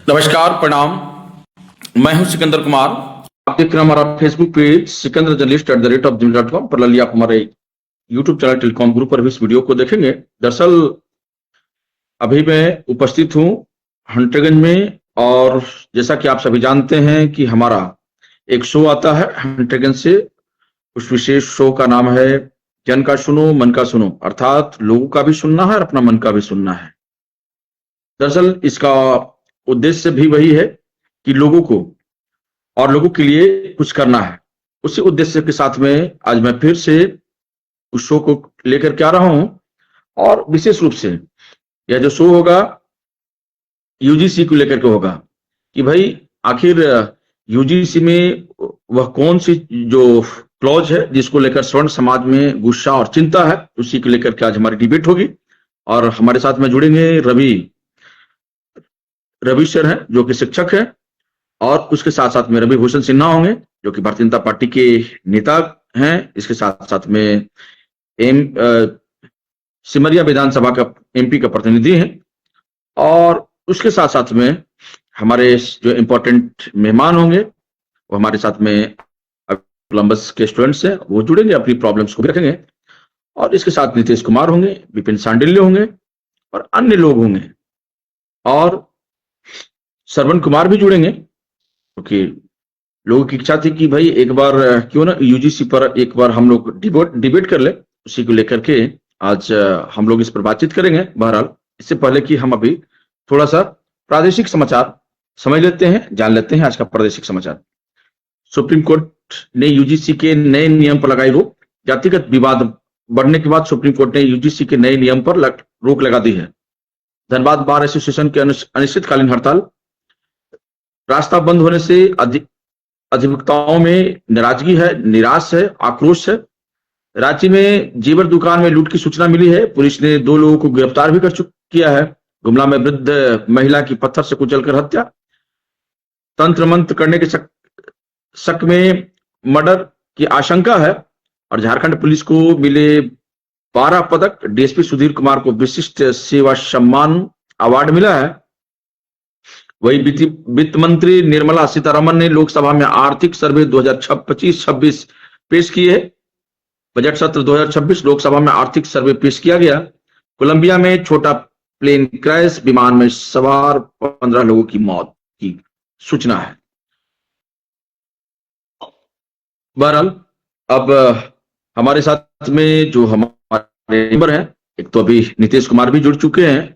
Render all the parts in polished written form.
नमस्कार, प्रणाम। मैं हूं सिकंदर कुमार। आप देख रहे हैं हमारा Facebook page Sikandar journalist @gmail.com पर। ललिए आप हमारे यूट्यूब चैनल टेलीकॉम ग्रुप पर भी इस वीडियो को देखेंगे। दरअसल अभी मैं उपस्थित हूं हंटरगंज में, और जैसा कि आप सभी जानते हैं कि हमारा एक शो आता है हंटरगंज से। उस विशेष शो का नाम है जन का सुनो मन का सुनो, अर्थात लोगों का भी सुनना है और अपना मन का भी सुनना है। दरअसल इसका उद्देश्य भी वही है कि लोगों को और लोगों के लिए कुछ करना है। उसी उद्देश्य के साथ में आज मैं फिर से उस शो को लेकर के आ रहा हूं, और विशेष रूप से यह जो शो होगा यूजीसी को लेकर के होगा कि भाई आखिर यूजीसी में वह कौन सी जो क्लॉज है जिसको लेकर स्वर्ण समाज में गुस्सा और चिंता है, उसी को लेकर के आज हमारी डिबेट होगी। और हमारे साथ में जुड़ेंगे रवि सर हैं जो कि शिक्षक हैं, और उसके साथ साथ में रवि भूषण सिन्हा होंगे जो कि भारतीय जनता पार्टी के नेता हैं। इसके साथ साथ में सिमरिया विधानसभा का एमपी का प्रतिनिधि हैं, और उसके साथ साथ में हमारे जो इम्पोर्टेंट मेहमान होंगे वो हमारे साथ में कोलंबस के स्टूडेंट्स हैं, वो जुड़ेंगे, अपनी प्रॉब्लम्स को भी रखेंगे। और इसके साथ नीतीश कुमार होंगे, विपिन सांडिल्य होंगे और अन्य लोग होंगे, और श्रवण कुमार भी जुड़ेंगे, क्योंकि लोगों की इच्छा थी कि भाई एक बार क्यों ना यूजीसी पर एक बार हम लोग डिबेट कर ले। उसी को लेकर के आज हम लोग इस पर बातचीत करेंगे। बहरहाल इससे पहले कि हम अभी थोड़ा सा प्रादेशिक समाचार समझ लेते हैं, जान लेते हैं आज का प्रादेशिक समाचार। सुप्रीम कोर्ट ने यूजीसी के नए नियम पर लगाई रोक। जातिगत विवाद बढ़ने के बाद सुप्रीम कोर्ट ने यूजीसी के नए नियम पर रोक लगा दी है। धनबाद बार एसोसिएशन के अनिश्चितकालीन हड़ताल, रास्ता बंद होने से अधिवक्ताओं में नाराजगी है, निराश है, आक्रोश है। रांची में जेवर दुकान में लूट की सूचना मिली है। पुलिस ने 2 लोगों को गिरफ्तार भी किया है। गुमला में वृद्ध महिला की पत्थर से कुचलकर हत्या। तंत्र मंत्र करने के शक में मर्डर की आशंका है। और झारखंड पुलिस को मिले 12 पदक। डीएसपी सुधीर कुमार को विशिष्ट सेवा सम्मान अवार्ड मिला है। वही वित्त मंत्री निर्मला सीतारमण ने लोकसभा में आर्थिक सर्वे 2025-26 पेश किए। बजट सत्र 2026 लोकसभा में आर्थिक सर्वे पेश किया गया। कोलंबिया में छोटा प्लेन क्रैश, विमान में सवार 15 लोगों की मौत की सूचना है। बहरहाल अब हमारे साथ में जो हमारे मेंबर हैं, एक तो अभी नीतीश कुमार भी जुड़ चुके हैं।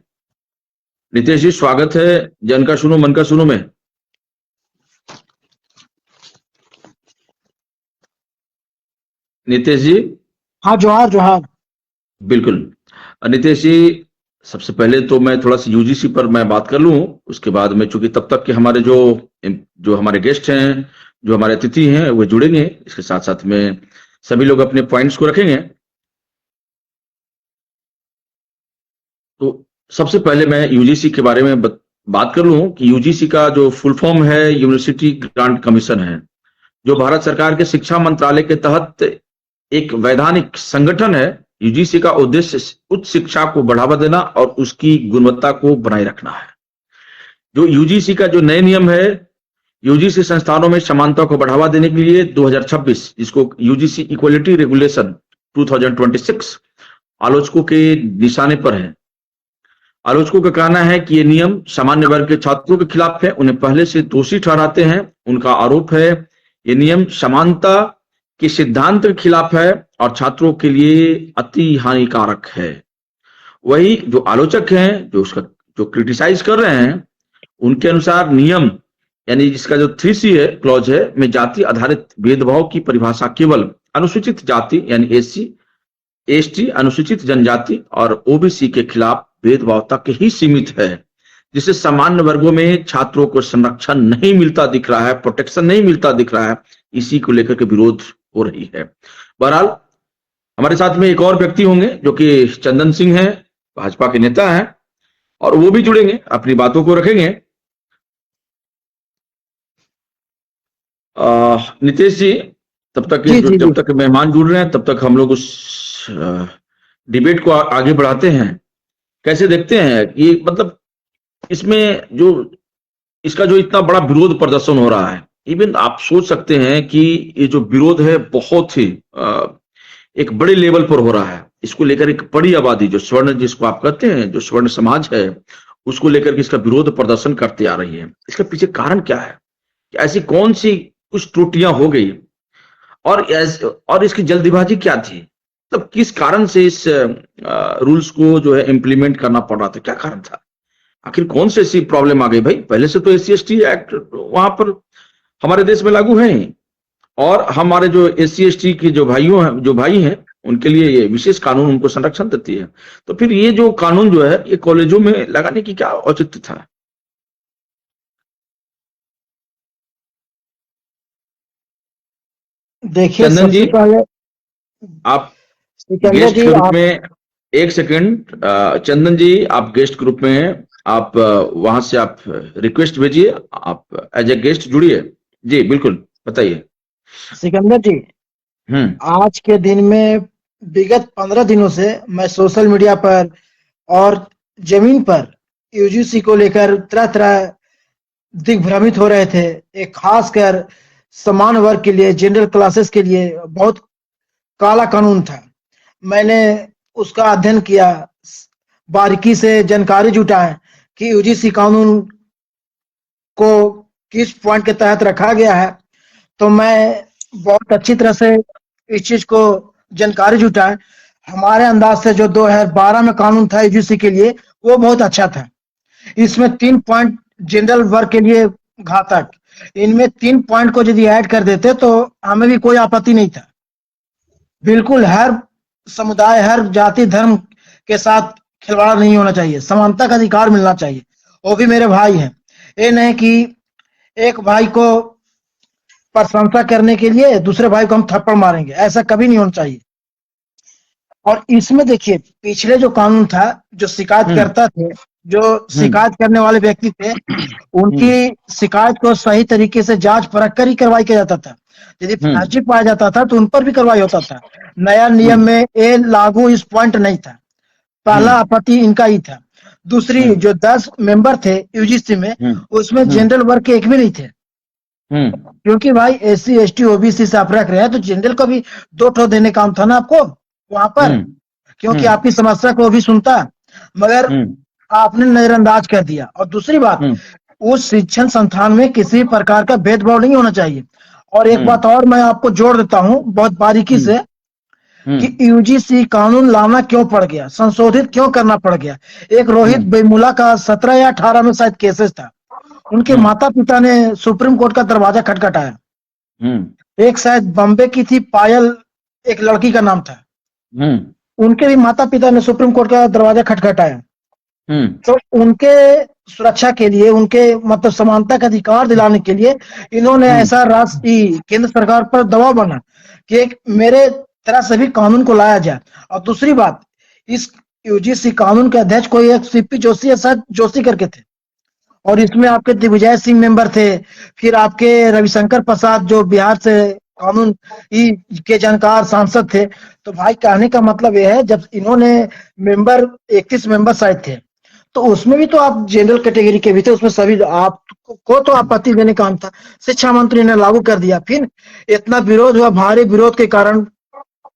नीतीश जी, स्वागत है जन का सुनो मन का सुनो में। नीतीश जी। हाँ, जोहार जोहार। बिल्कुल। नीतीश जी, सबसे पहले तो मैं थोड़ा सा यूजीसी पर मैं बात कर लूं, उसके बाद में चूंकि तब तक के हमारे जो हमारे गेस्ट हैं, जो हमारे अतिथि हैं, वो जुड़ेंगे। इसके साथ साथ में सभी लोग अपने पॉइंट्स को रखेंगे। तो सबसे पहले मैं यूजीसी के बारे में बात कर लूं कि यूजीसी का जो फुल फॉर्म है यूनिवर्सिटी ग्रांट कमीशन है, जो भारत सरकार के शिक्षा मंत्रालय के तहत एक वैधानिक संगठन है। यूजीसी का उद्देश्य उच्च शिक्षा को बढ़ावा देना और उसकी गुणवत्ता को बनाए रखना है। जो यूजीसी का जो नए नियम है, यूजीसी संस्थानों में समानता को बढ़ावा देने के लिए 2026, जिसको यूजीसी इक्वलिटी रेगुलेशन 2026 आलोचकों के निशाने पर है। आलोचकों का कहना है कि ये नियम सामान्य वर्ग के छात्रों के खिलाफ है, उन्हें पहले से दोषी ठहराते हैं। उनका आरोप है ये नियम समानता के सिद्धांत के खिलाफ है और छात्रों के लिए अति हानिकारक है। वही जो आलोचक हैं, जो क्रिटिसाइज कर रहे हैं, उनके अनुसार नियम यानी जिसका जो 3C है क्लॉज है में जाति आधारित भेदभाव की परिभाषा केवल अनुसूचित जाति यानी एससी, एसटी, अनुसूचित जनजाति और ओबीसी के खिलाफ भेदभाव तक ही सीमित है, जिससे सामान्य वर्गों में छात्रों को संरक्षण नहीं मिलता दिख रहा है, प्रोटेक्शन नहीं मिलता दिख रहा है। इसी को लेकर के विरोध हो रही है। बहरहाल हमारे साथ में एक और व्यक्ति होंगे जो कि चंदन सिंह हैं, भाजपा के नेता हैं, और वो भी जुड़ेंगे, अपनी बातों को रखेंगे। नीतीश जी, जब तक मेहमान जुड़ रहे हैं तब तक हम लोग उस डिबेट को आगे बढ़ाते हैं। कैसे देखते हैं कि मतलब इसमें जो इसका जो इतना बड़ा विरोध प्रदर्शन हो रहा है, इवन आप सोच सकते हैं कि ये जो विरोध है बहुत ही एक बड़े लेवल पर हो रहा है। इसको लेकर एक बड़ी आबादी, जो स्वर्ण जिसको आप कहते हैं, जो स्वर्ण समाज है, उसको लेकर के इसका विरोध प्रदर्शन करते आ रही है। इसके पीछे कारण क्या है? कि ऐसी कौन सी कुछ त्रुटियां हो गई और इसकी जल्दीबाजी क्या थी? मतलब किस कारण से इस रूल्स को जो है इम्प्लीमेंट करना पड़ रहा था? क्या कारण था? आखिर कौन सी ऐसी प्रॉब्लम आ गई भाई? पहले से तो SC/ST एक्ट वहां पर हमारे देश में लागू है ही, और हमारे जो SC/ST के जो भाई हैं, उनके लिए ये विशेष कानून उनको संरक्षण देती है। तो फिर ये जो कानून जो है, ये कॉलेजों में लगाने की क्या औचित्य था? देखिए, चंदन जी, सबसे पहले आप सिकंदर गेस्ट जी के रूप आप में, एक सेकंड, चंदन जी आप गेस्ट ग्रुप में हैं, आप वहां से आप रिक्वेस्ट भेजिए, आप एज ए गेस्ट जुड़िए। जी बिल्कुल, बताइए। सिकंदर जी, हम्म। आज के दिन में विगत 15 दिनों से मैं सोशल मीडिया पर और जमीन पर यूजीसी को लेकर तरह तरह दिग्भ्रमित हो रहे थे। एक खासकर समान वर्ग के लिए, जनरल क्लासेस के लिए बहुत काला कानून था। मैंने उसका अध्ययन किया, बारीकी से जानकारी जुटाए कि यूजीसी कानून को किस पॉइंट के तहत रखा गया है। तो मैं बहुत अच्छी तरह से इस चीज को जानकारी जुटाए। हमारे अंदाज से जो 2012 में कानून था यूजीसी के लिए, वो बहुत अच्छा था। इसमें 3 पॉइंट जनरल वर्ग के लिए घातक, इनमें 3 पॉइंट को यदि ऐड कर देते तो हमें भी कोई आपत्ति नहीं था। बिल्कुल हर समुदाय, हर जाति धर्म के साथ खिलवाड़ नहीं होना चाहिए, समानता का अधिकार मिलना चाहिए। वो भी मेरे भाई हैं। ये नहीं कि एक भाई को प्रशंसा करने के लिए दूसरे भाई को हम थप्पड़ मारेंगे, ऐसा कभी नहीं होना चाहिए। और इसमें देखिए, पिछले जो कानून था, जो शिकायत करता थे, जो शिकायत करने वाले व्यक्ति थे, उनकी शिकायत को सही तरीके से जांच परख कर ही कार्रवाई किया जाता था। यदि फर्जी पाया जाता था तो उन पर भी कार्रवाई होता था। नया नियम में ये लागू इस पॉइंट नहीं था। पहला आपत्ति इनका ही था। दूसरी, जो 10 मेंबर थे यूजीसी में, उसमें जनरल वर्ग के एक भी नहीं थे। क्योंकि भाई SC/ST OBC से आप रख रहे हैं, तो जनरल को भी 2 ठो देने काम था ना आपको वहां पर, क्योंकि आपकी समस्या को भी सुनता, मगर आपने नजरअंदाज कर दिया। और दूसरी बात, उस शिक्षण संस्थान में किसी प्रकार का भेदभाव नहीं होना चाहिए। और एक बात और मैं आपको जोड़ देता हूं बहुत बारीकी से, कि यूजीसी कानून लाना क्यों पड़ गया, संशोधित क्यों करना पड़ गया। एक रोहित बेमुला का 17 या 18 में शायद केसेस था। उनके माता पिता ने सुप्रीम कोर्ट का दरवाजा खटखटाया। एक शायद बॉम्बे की थी पायल, एक लड़की का नाम था, उनके भी माता पिता ने सुप्रीम कोर्ट का दरवाजा खटखटाया। तो उनके सुरक्षा के लिए, उनके मतलब समानता का अधिकार दिलाने के लिए इन्होंने ऐसा राष्ट्रीय केंद्र सरकार पर दबाव बना कि एक मेरे तरह से भी कानून को लाया जाए। और दूसरी बात, इस यूजीसी कानून के अध्यक्ष कोई एक CP जोशी या शायद जोशी करके थे, और इसमें आपके दिग्विजय सिंह मेंबर थे, फिर आपके रविशंकर प्रसाद जो बिहार से कानून के जानकार सांसद थे। तो भाई कहने का मतलब यह है, जब इन्होंने मेंबर 31 मेंबर शायद थे, तो उसमें भी तो आप जनरल कैटेगरी के भी थे, उसमें सभी आपको तो आपत्ति देने का काम था। शिक्षा मंत्री ने लागू कर दिया, फिर इतना विरोध हुआ, भारी विरोध के कारण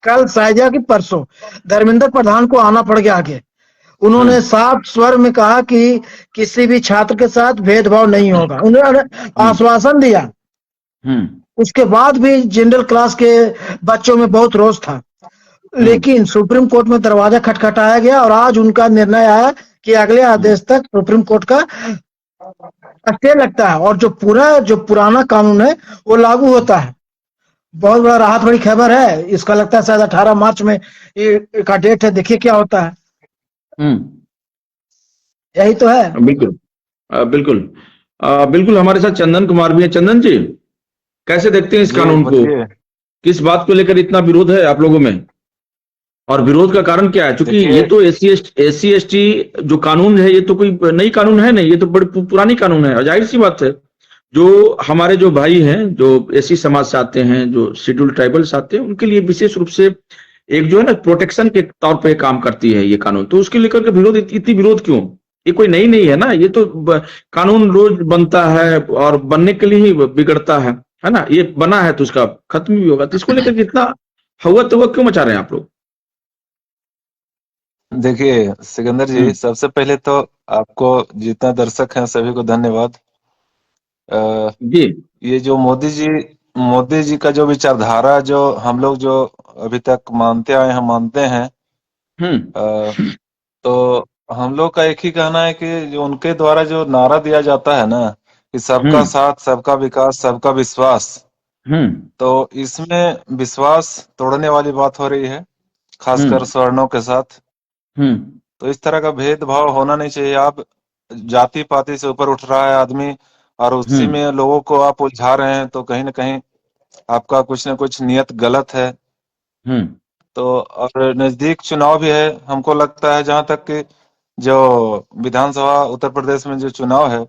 कल शायद कि परसों धर्मेंद्र प्रधान को आना पड़ गया आगे। उन्होंने साफ स्वर में कहा कि किसी भी छात्र के साथ भेदभाव नहीं होगा। उन्होंने आश्वासन दिया। उसके बाद भी जनरल क्लास के बच्चों में बहुत रोष था, लेकिन सुप्रीम कोर्ट में दरवाजा खटखटाया गया और आज उनका निर्णय आया कि अगले आदेश तक सुप्रीम कोर्ट का स्टे लगता है और जो पुराना कानून है वो लागू होता है। बहुत बड़ा राहत बड़ी खबर है। इसका लगता है शायद 18 मार्च में ये का डेट है, देखिए क्या होता है। यही तो है। बिल्कुल बिल्कुल बिल्कुल। हमारे साथ चंदन कुमार भी है। चंदन जी, कैसे देखते हैं इस कानून को? किस बात को लेकर इतना विरोध है आप लोगों में, और विरोध का कारण क्या है? क्योंकि ये तो SC/ST जो कानून है, ये तो कोई नई कानून है नहीं, ये तो बड़ी पुरानी कानून है। और जाहिर सी बात है, जो हमारे जो भाई हैं, जो SC समाज से आते हैं, जो शेड्यूल ट्राइबल से आते हैं, उनके लिए विशेष रूप से एक जो है ना प्रोटेक्शन के तौर पे काम करती है ये कानून। तो उसके लेकर के विरोध, इतनी विरोध क्यों? ये कोई नई नहीं है ना, ये तो कानून रोज बनता है और बनने के लिए ही बिगड़ता है ना। ये बना है तो उसका खत्म भी होगा, तो इसको लेकर के इतना हवा तवा क्यों मचा रहे हैं आप लोग? देखिए सिकंदर जी, सबसे पहले तो आपको जितना दर्शक हैं सभी को धन्यवाद। जी। ये जो मोदी जी का जो विचारधारा जो हम लोग जो अभी तक मानते आए हैं, मानते हैं, हम्म। तो हम लोग का एक ही कहना है कि जो उनके द्वारा जो नारा दिया जाता है ना कि सबका साथ, सबका विकास, सबका विश्वास, हम्म। तो इसमें विश्वास तोड़ने वाली बात हो रही है, खासकर सवर्णों के साथ। तो इस तरह का भेदभाव होना नहीं चाहिए। आप जाति पाति से ऊपर उठ रहा है आदमी और उसी में लोगों को आप उलझा रहे हैं, तो कहीं ना कहीं आपका कुछ ना कुछ नियत गलत है। तो और नजदीक चुनाव भी है, हमको लगता है जहां तक कि जो विधानसभा उत्तर प्रदेश में जो चुनाव है,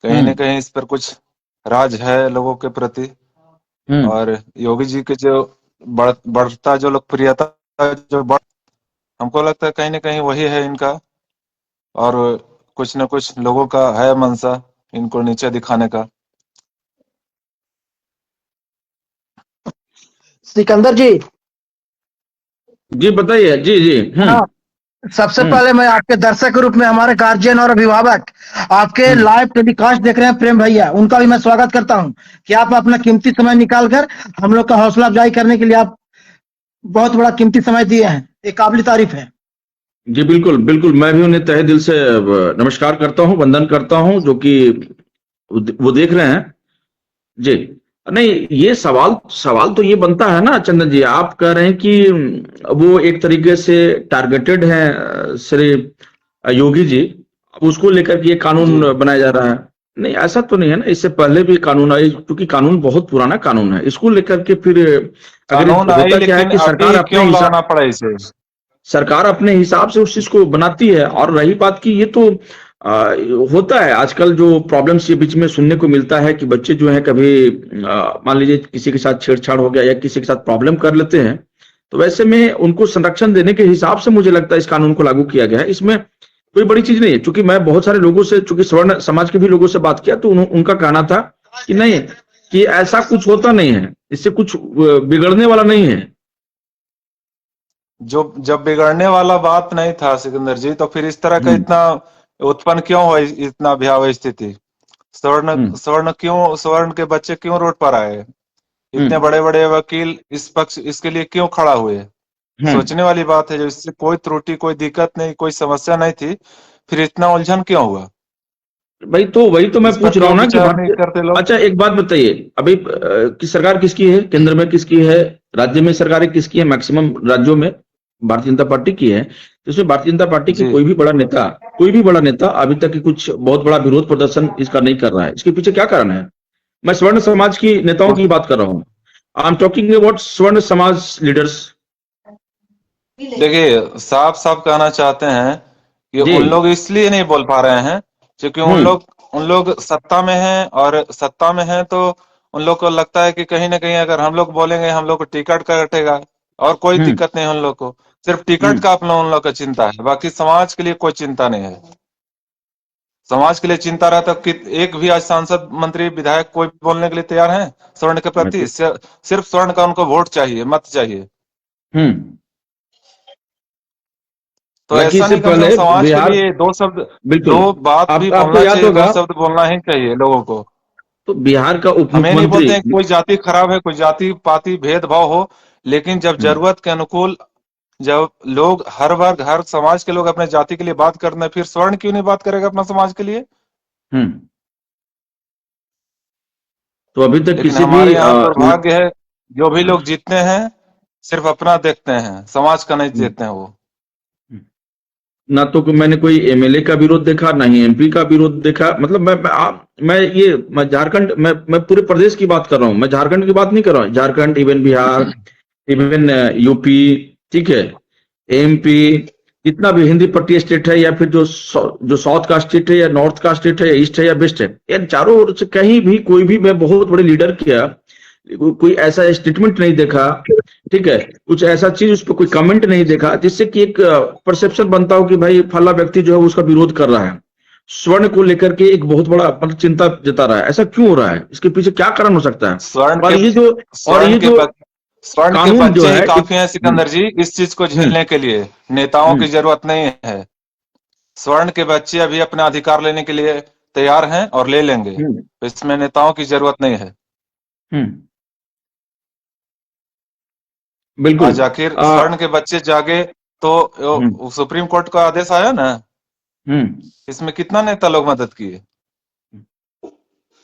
कहीं ना कहीं इस पर कुछ राज है लोगों के प्रति। और योगी जी के जो बढ़ता जो लोकप्रियता जो हमको लगता है कहीं ना कहीं वही है इनका, और कुछ न कुछ लोगों का है मंशा इनको नीचे दिखाने का। सिकंदर जी। जी बताइए। जी जी। हाँ, सबसे पहले मैं आपके दर्शक के रूप में हमारे गार्जियन और अभिभावक आपके लाइव टेलीकास्ट देख रहे हैं प्रेम भैया, उनका भी मैं स्वागत करता हूं कि आप अपना कीमती समय निकालकर हम लोग का हौसला अफजाई करने के लिए आप बहुत बड़ा कीमती समय दिए हैं, ये काबिल तारीफ है। जी बिल्कुल बिल्कुल, मैं भी उन्हें तहे दिल से नमस्कार करता हूं, वंदन करता हूं, जो कि वो देख रहे हैं। जी नहीं, ये सवाल तो ये बनता है ना चंदन जी, आप कह रहे हैं कि वो एक तरीके से टारगेटेड है श्री योगी जी, उसको लेकर के ये कानून बनाया जा रहा है। नहीं, ऐसा तो नहीं है ना, इससे पहले भी कानून आई, क्योंकि कानून बहुत पुराना कानून है, इसको लेकर के फिर अगर होता क्या है कि सरकार अपने हिसाब से उस चीज को बनाती है। और रही बात की, ये तो होता है आजकल जो प्रॉब्लम्स ये बीच में सुनने को मिलता है कि बच्चे जो है कभी मान लीजिए किसी के साथ छेड़छाड़ हो गया या किसी के साथ प्रॉब्लम कर लेते हैं, तो वैसे में उनको संरक्षण देने के हिसाब से मुझे लगता है इस कानून को लागू किया गया है। इसमें कोई बड़ी चीज नहीं है, क्योंकि मैं बहुत सारे लोगों से, चूंकि सवर्ण समाज के भी लोगों से बात किया, तो उनका कहना था कि नहीं, कि ऐसा कुछ होता नहीं है, इससे कुछ बिगड़ने वाला नहीं है। जो जब बिगड़ने वाला बात नहीं था सिकंदर जी, तो फिर इस तरह का इतना उत्पन्न क्यों हुआ, इतना भयावह स्थिति? सवर्ण के बच्चे क्यों रोड पर आए? इतने बड़े बड़े वकील इस पक्ष इसके लिए क्यों खड़ा हुए? सोचने वाली बात है। जो इससे कोई त्रुटि, कोई दिक्कत नहीं, कोई समस्या नहीं थी, फिर इतना उलझन क्यों हुआ? वही तो मैं पूछ रहा हूँ ना कि अच्छा एक बात बताइए, अभी की सरकार किसकी है, केंद्र में किसकी है, राज्य में सरकारें किसकी है? मैक्सिमम राज्यों में भारतीय जनता पार्टी की है। तो इसमें भारतीय जनता पार्टी की कोई भी बड़ा नेता अभी तक की कुछ बहुत बड़ा विरोध प्रदर्शन इसका नहीं कर रहा है। इसके पीछे क्या कारण है? मैं स्वर्ण समाज की नेताओं की बात कर रहा हूँ। आई एम टॉकिंग अबाउट स्वर्ण समाज लीडर्स। देखिए, साफ साफ कहना चाहते हैं कि उन लोग इसलिए नहीं बोल पा रहे हैं क्योंकि उन लोग सत्ता में हैं, और सत्ता में हैं तो उन लोग को लगता है कि कहीं ना कहीं अगर हम लोग बोलेंगे हम लोग को टिकट कटेगा, और कोई दिक्कत नहीं उन लोग को, सिर्फ टिकट का अपना उन लोग का चिंता है, बाकी समाज के लिए कोई चिंता नहीं है। समाज के लिए चिंता रहता कि एक भी आज सांसद, मंत्री, विधायक कोई बोलने के लिए तैयार है स्वर्ण के प्रति? सिर्फ स्वर्ण का उनको वोट चाहिए, मत चाहिए। तो ऐसा नहीं कि समाज के लिए दो बात भी बोलना चाहिए, दो शब्द बोलना ही चाहिए लोगों को। तो बिहार का उप हमें नहीं बोलते हैं कोई जाति खराब है, कोई जाति पाति भेदभाव हो, लेकिन जब जरूरत के अनुकूल, जब लोग हर वर्ग, हर समाज के लोग अपने जाति के लिए बात करते हैं, फिर स्वर्ण क्यों नहीं बात करेगा अपना समाज के लिए? तो अभी तक किसी हमारे यहाँ दुर्भाग्य है, जो भी लोग जीतते हैं सिर्फ अपना देखते हैं, समाज का नहीं देखते हैं। वो ना तो मैंने कोई एमएलए का विरोध देखा, ना ही एमपी का विरोध देखा। मतलब मैं झारखंड, मैं पूरे प्रदेश की बात कर रहा हूँ, मैं झारखंड की बात नहीं कर रहा हूँ। Jharkhand, even Bihar, even UP, ठीक है, एमपी, जितना भी हिंदी पट्टी स्टेट है, या फिर जो साउथ का स्टेट है, या नॉर्थ का स्टेट है, या ईस्ट है, या वेस्ट है, यार चारों ओर से कहीं भी कोई भी मैं बहुत बड़े लीडर किया, कोई ऐसा स्टेटमेंट नहीं देखा ठीक है, कुछ ऐसा चीज उस पर कोई कमेंट नहीं देखा जिससे कि एक परसेप्शन बनता हो कि भाई फला व्यक्ति जो है उसका विरोध कर रहा है, स्वर्ण को लेकर के एक बहुत बड़ा मतलब चिंता जता रहा है। ऐसा क्यों हो रहा है, इसके पीछे क्या कारण हो सकता है? स्वर्ण और के ये जो स्वर्ण के कानून जो बच्चे ही है काफी हैं सिकंदर जी इस चीज को झेलने के लिए, नेताओं की जरूरत नहीं है। स्वर्ण के बच्चे अभी अपना अधिकार लेने के लिए तैयार हैं और ले लेंगे, तो इसमें नेताओं की जरूरत नहीं है। बिल्कुल। आज आखिर स्वर्ण के बच्चे जागे तो सुप्रीम कोर्ट का आदेश आया ना, इसमें कितना नेता लोग मदद किए।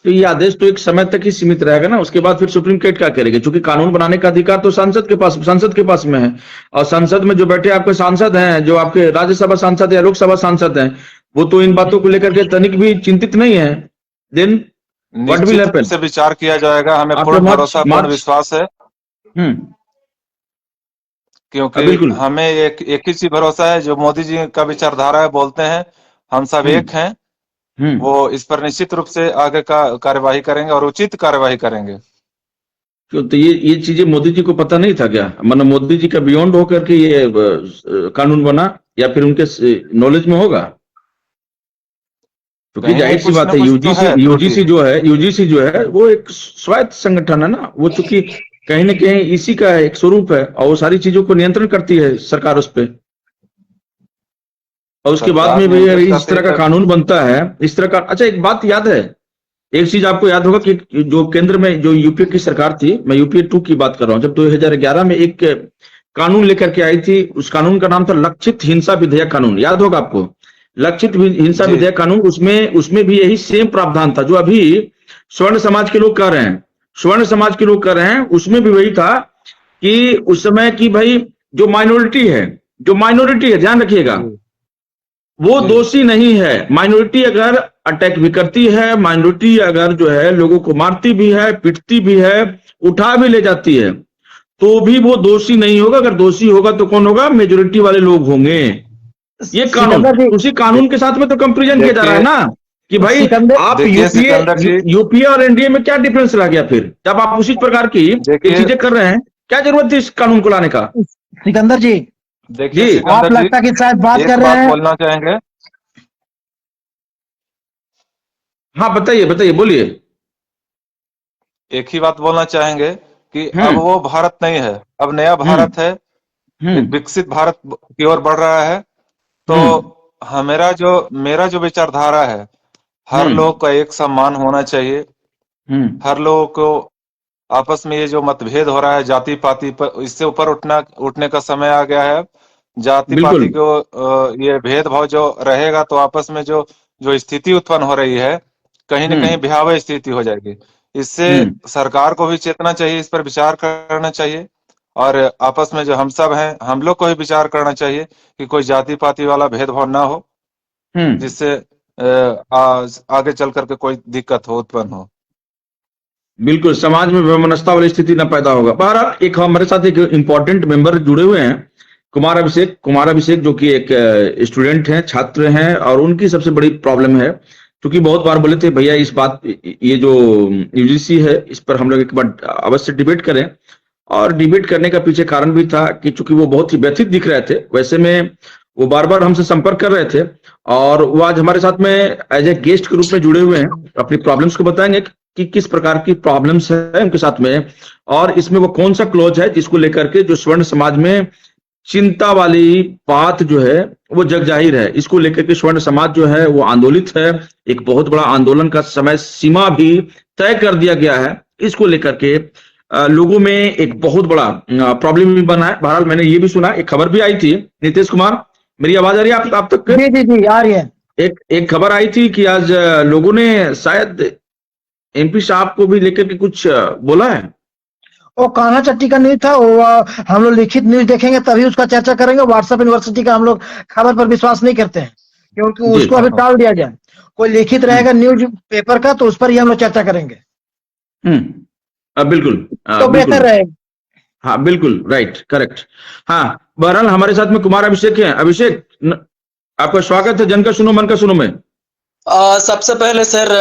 तो ये आदेश तो एक समय तक ही सीमित रहेगा ना, उसके बाद फिर सुप्रीम कोर्ट क्या करेगी? क्योंकि कानून बनाने का अधिकार तो संसद के पास में है, और संसद में जो बैठे आपके सांसद हैं, जो आपके राज्यसभा सांसद या लोकसभा सांसद हैं, वो तो इन बातों को लेकर के तनिक भी चिंतित नहीं है। Then what will happen? से विचार किया जाएगा, हमें पूर्ण भरोसा, पूर्ण विश्वास है। क्योंकि हमें एक ही चीज भरोसा है, जो मोदी जी का विचारधारा है, बोलते हैं हम सब एक हैं, वो इस पर निश्चित रूप से आगे का कार्यवाही करेंगे और उचित कार्यवाही करेंगे। क्यों? तो ये चीजें मोदी जी को पता नहीं था क्या? मतलब मोदी जी का बियॉन्ड होकर के ये कानून बना, या फिर उनके नॉलेज में होगा? क्योंकि जाहिर सी बात है, यूजीसी जो है वो एक स्वायत्त संगठन है ना, वो चूंकि कहीं ना कहीं इसी का एक स्वरूप है, और वो सारी चीजों को नियंत्रण करती है सरकार उस पर। और उसके बाद में भी इस तरह का कानून बनता है, इस तरह का। अच्छा, एक बात याद है, एक चीज आपको याद होगा कि जो केंद्र में जो यूपीए की सरकार थी, मैं यूपीए 2 की बात कर रहा हूं, जब 2011 में एक कानून लेकर के आई थी, उस कानून का नाम था लक्षित हिंसा विधेयक कानून। याद होगा आपको? लक्षित हिंसा विधेयक कानून, उसमें भी यही सेम प्रावधान था जो अभी स्वर्ण समाज के लोग कर रहे हैं। स्वर्ण समाज के लोग कर रहे हैं, उसमें भी वही था कि उस समय की भाई जो माइनॉरिटी है, ध्यान रखिएगा, वो दोषी नहीं है। माइनॉरिटी अगर अटैक भी करती है, माइनॉरिटी अगर जो है लोगों को मारती भी है, पिटती भी है, उठा भी ले जाती है, तो भी वो दोषी नहीं होगा। अगर दोषी होगा तो कौन होगा? मेजोरिटी वाले लोग होंगे। ये कानून, उसी कानून के साथ में तो कंपेरिजन किया जा रहा है ना कि भाई आप यूपीए और एनडीए में क्या डिफरेंस रह गया? फिर जब आप उसी प्रकार की चीजें कर रहे हैं, क्या जरूरत थी इस कानून को लाने का? सिकंदर जी, देखिए आप लगता कि शायद बात कर रहे हैं, बोलना चाहेंगे? हाँ बताइए, बोलिए। एक ही बात बोलना चाहेंगे कि अब वो भारत नहीं है, अब नया भारत है, एक विकसित भारत की ओर बढ़ रहा है। तो मेरा जो विचारधारा है, हर लोग का एक सम्मान होना चाहिए। हर लोगों को आपस में ये जो मतभेद हो रहा है जाति पाति पर, इससे ऊपर उठने का समय आ गया है। जाति पाति को ये भेदभाव जो रहेगा तो आपस में जो स्थिति उत्पन्न हो रही है, कहीं न कहीं भयावह स्थिति हो जाएगी। इससे सरकार को भी चेतना चाहिए, इस पर विचार करना चाहिए, और आपस में जो हम सब हैं, हम लोग को भी विचार करना चाहिए कि कोई जाति पाति वाला भेदभाव ना हो, जिससे आगे चल करके कोई दिक्कत हो, उत्पन्न हो। बिल्कुल, समाज में वैमनस्यता वाली स्थिति न पैदा होगा। बहरहाल एक हमारे साथ एक इम्पोर्टेंट मेंबर जुड़े हुए हैं, कुमार अभिषेक, जो कि एक स्टूडेंट हैं, छात्र हैं, और उनकी सबसे बड़ी प्रॉब्लम है, क्योंकि बहुत बार बोले थे भैया ये जो यूजीसी है, इस पर हम लोग एक बार अवश्य डिबेट करें। और डिबेट करने का पीछे कारण भी था कि चूंकि वो बहुत ही व्यथित दिख रहे थे, वैसे में वो बार बार हमसे संपर्क कर रहे थे, और वो आज हमारे साथ में एज ए गेस्ट के रूप में जुड़े हुए हैं। अपनी प्रॉब्लम्स को बताएंगे कि किस प्रकार की प्रॉब्लम्स है उनके साथ में, और इसमें वो कौन सा क्लॉज है जिसको लेकर के जो स्वर्ण समाज में चिंता वाली बात जो है वो जग जाहिर है। इसको लेकर के स्वर्ण समाज जो है वो आंदोलित है। एक बहुत बड़ा आंदोलन का समय सीमा भी तय कर दिया गया है। इसको लेकर के लोगों में एक बहुत बड़ा प्रॉब्लम भी बना है। बहरहाल मैंने ये भी सुना, एक खबर भी आई थी, नीतीश कुमार, मेरी आवाज आ रही है आप तक? जी आ रही है। एक खबर आई थी कि आज लोगों ने शायद एमपी साहब को भी लेकर के कुछ बोला है। वो कान्हा चट्टी का न्यूज था, वो हम लोग लिखित न्यूज देखेंगे तभी उसका चर्चा करेंगे। व्हाट्सएप यूनिवर्सिटी का हम लोग खबर पर विश्वास नहीं करते हैं, क्योंकि उसको अभी टाल दिया जाए। कोई लिखित रहेगा न्यूज पेपर का, तो उस पर ही हम लोग चर्चा करेंगे। बिल्कुल, तो बेहतर रहेगा। हाँ बिल्कुल, राइट, करेक्ट। हाँ, बहरहाल हमारे साथ में कुमार अभिषेक हैं। अभिषेक, आपका स्वागत है जन का सुनो मन का सुनो में। सबसे पहले सर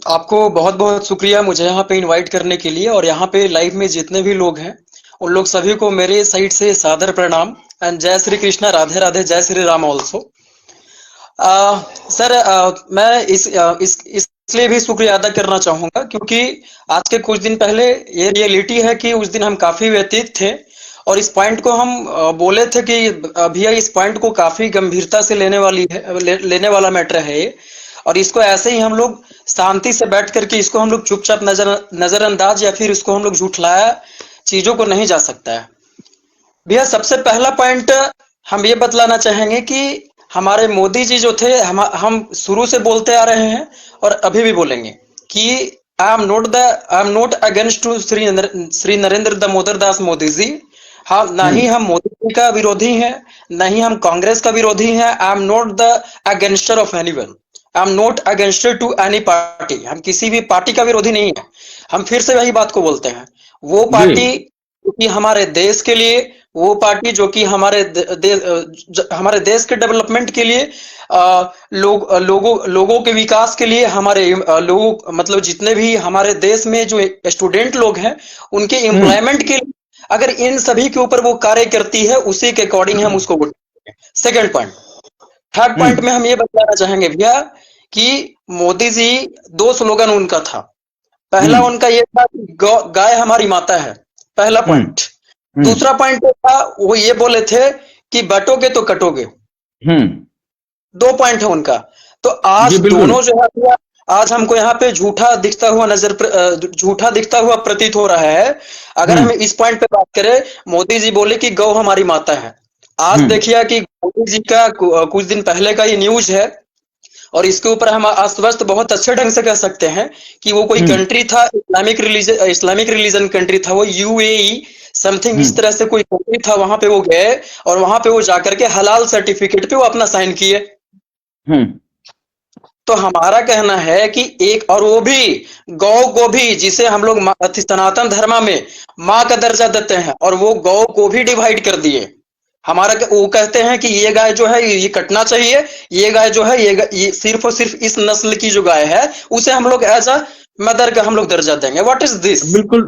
आपको बहुत बहुत शुक्रिया मुझे यहाँ पे इनवाइट करने के लिए, और यहाँ पे लाइव में जितने भी लोग हैं उन लोग सभी को मेरे साइड से सादर प्रणाम एंड जय श्री कृष्णा, राधे राधे, जय श्री राम ऑल्सो। सर मैं इसलिए भी शुक्रिया अदा करना चाहूंगा क्योंकि आज के कुछ दिन पहले ये रियलिटी है कि उस दिन हम काफी व्यतीत थे और इस पॉइंट को हम बोले थे कि भैया इस पॉइंट को काफी गंभीरता से लेने वाला मैटर है ये, और इसको ऐसे ही हम लोग शांति से बैठ करके इसको हम लोग चुपचाप नजरअंदाज या फिर इसको हम लोग झूठलाया चीजों को नहीं जा सकता है। भैया सबसे पहला पॉइंट हम ये बतलाना चाहेंगे कि हमारे मोदी जी जो थे हम शुरू से बोलते आ रहे हैं और अभी भी बोलेंगे कि I am not against to Shri Narendra Damodar Das Modi ji. हाँ, ना ही हम मोदी जी का विरोधी हैं, ना ही हम कांग्रेस का विरोधी हैं। I am not the againster of anyone, I am not againster to any party. हम किसी भी पार्टी का विरोधी नहीं है। हम फिर से वही बात को बोलते हैं, वो पार्टी कि हमारे देश के लिए, वो पार्टी जो कि हमारे देश के डेवलपमेंट के लिए, लोगों के विकास के लिए, हमारे लोगों मतलब जितने भी हमारे देश में जो स्टूडेंट लोग हैं उनके एम्प्लॉयमेंट के लिए अगर इन सभी के ऊपर वो कार्य करती है उसी के अकॉर्डिंग हम उसको वोट करेंगे। Second point. थर्ड पॉइंट में हम ये बताना चाहेंगे भैया कि मोदी जी दो स्लोगन उनका था। पहला उनका ये था कि गाय हमारी माता है, पहला पॉइंट। दूसरा पॉइंट था वो ये बोले थे कि बटोगे तो कटोगे। दो पॉइंट है उनका। तो आज दोनों जो है आज हमको यहाँ पे झूठा दिखता हुआ प्रतीत हो रहा है। अगर हम इस पॉइंट पे बात करें, मोदी जी बोले कि गौ हमारी माता है। आज देखिए कि मोदी जी का कुछ दिन पहले का ये न्यूज है और इसके ऊपर हम आश्वस्त बहुत अच्छे ढंग से कह सकते हैं कि वो कोई कंट्री था, इस्लामिक रिलीजन कंट्री था, वो यूएई समथिंग इस तरह से कोई कंट्री था। वहां पे वो गए और वहां पे वो जाकर के हलाल सर्टिफिकेट पे वो अपना साइन किए। तो हमारा कहना है कि एक, और वो भी गौ को भी, जिसे हम लोग सनातन धर्म में माँ का दर्जा देते हैं, और वो गौ को भी डिवाइड कर दिए। हमारा वो कहते हैं कि ये गाय जो है ये कटना चाहिए, ये गाय जो है ये सिर्फ और सिर्फ इस नस्ल की जो गाय है उसे हम लोग एज अ मदर का हम लोग दर्जा देंगे। What is this? बिल्कुल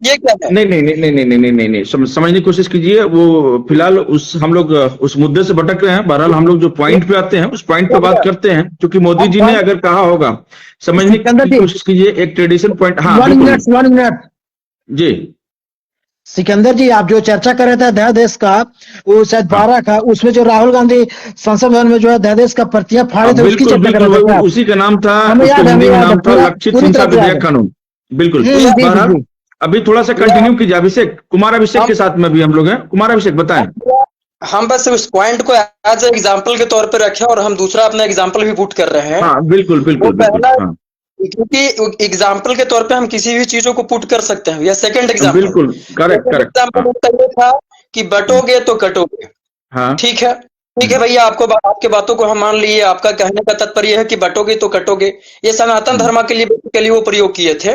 ये क्या है? नहीं, समझने की कोशिश कीजिए। वो फिलहाल हम लोग उस मुद्दे से भटक रहे हैं। बहरहाल हम लोग जो पॉइंट पे आते हैं उस पॉइंट पे बात करते हैं, क्योंकि मोदी जी ने अगर कहा होगा, समझने की कोशिश कीजिए, एक ट्रेडिशन पॉइंट। हाँ, 1 मिनट जी सिकंदर जी, आप जो चर्चा कर रहे थे अध्यादेश का, वो शायद 12 का, उसमें जो राहुल गांधी संसद भवन में जो अध्यादेश का प्रतियां फाड़े थे उसकी चर्चा कर रहे थे। उसी का नाम था, हिंदी में नाम था लक्षित हिंसा विधेयक कानून। बिल्कुल। बहरहाल अभी थोड़ा सा कंटिन्यू कीजिए। अभिषेक, कुमार अभिषेक के साथ में भी हम लोग हैं। कुमार अभिषेक बताएं। हम बस उस पॉइंट को एज एग्जाम्पल के तौर पर रखे और हम दूसरा अपना एग्जाम्पल भी पुट कर रहे हैं। हाँ, बिल्कुल। क्योंकि एग्जाम्पल के तौर पे हम किसी भी चीजों को पुट कर सकते हैं। या सेकंड एग्जाम्पल, बिल्कुल करेक्ट। एग्जाम्पल था कि बटोगे तो कटोगे। हाँ, ठीक है भैया, आपके बातों को हम मान लिए। आपका कहने का तात्पर्य है कि बटोगे तो कटोगे। ये सनातन धर्म के लिए वो प्रयोग किए थे।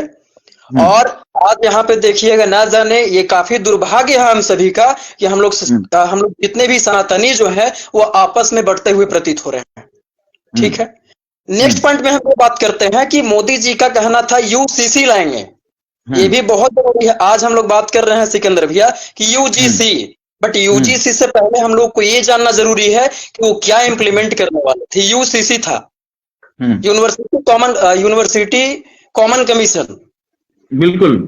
और आज यहाँ पे देखिएगा, ना जाने ये काफी दुर्भाग्य है हम सभी का कि हम लोग जितने भी सनातनी जो है वो आपस में बढ़ते हुए प्रतीत हो रहे हैं। ठीक है। नेक्स्ट पॉइंट में हम ये बात करते हैं कि मोदी जी का कहना था यूसीसी लाएंगे। ये भी बहुत जरूरी है। आज हम लोग बात कर रहे हैं सिकंदर भैया कि यूजीसी, बट यूजीसी से पहले हम लोग को ये जानना जरूरी है कि वो क्या इंप्लीमेंट करने वाले थे। यूसीसी था यूनिवर्सिटी कॉमन कमीशन। बिल्कुल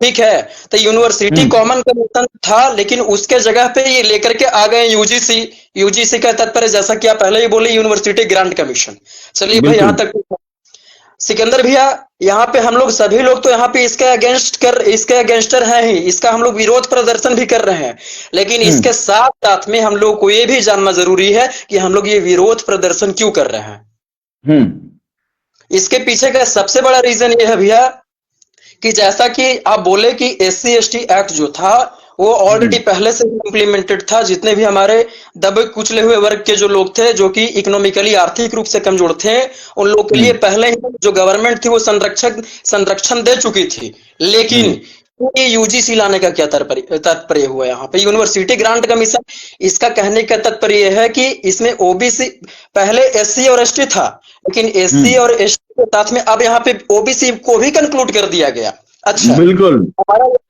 ठीक है। तो यूनिवर्सिटी कॉमन कमीशन था, लेकिन उसके जगह पे ये लेकर के आ गए यूजीसी का तात्पर्य, जैसा कि आप पहले ही बोले, यूनिवर्सिटी ग्रांट कमीशन। चलिए भाई, यहाँ तक सिकंदर भैया, यहाँ पे हम लोग सभी लोग तो यहाँ पे इसके अगेंस्टर हैं ही, इसका हम लोग विरोध प्रदर्शन भी कर रहे हैं। लेकिन इसके साथ साथ में हम लोग को ये भी जानना जरूरी है कि हम लोग ये विरोध प्रदर्शन क्यों कर रहे हैं। इसके पीछे का सबसे बड़ा रीजन ये है भैया कि जैसा कि आप बोले कि SC/ST एक्ट जो था वो ऑलरेडी पहले से इम्प्लीमेंटेड था। जितने भी हमारे दबे कुचले हुए वर्ग के जो लोग थे, जो कि इकोनॉमिकली आर्थिक रूप से कमजोर थे, उन लोग के लिए पहले ही जो गवर्नमेंट थी वो संरक्षण दे चुकी थी। लेकिन ये यूजीसी लाने का क्या तात्पर्य हुआ यहाँ पे? यूनिवर्सिटी ग्रांट कमीशन, इसका कहने का तात्पर्य है कि इसमें ओबीसी, पहले SC और ST था, लेकिन SC और ST के साथ में अब यहाँ पे OBC को भी कंक्लूड कर दिया गया। अच्छा, बिल्कुल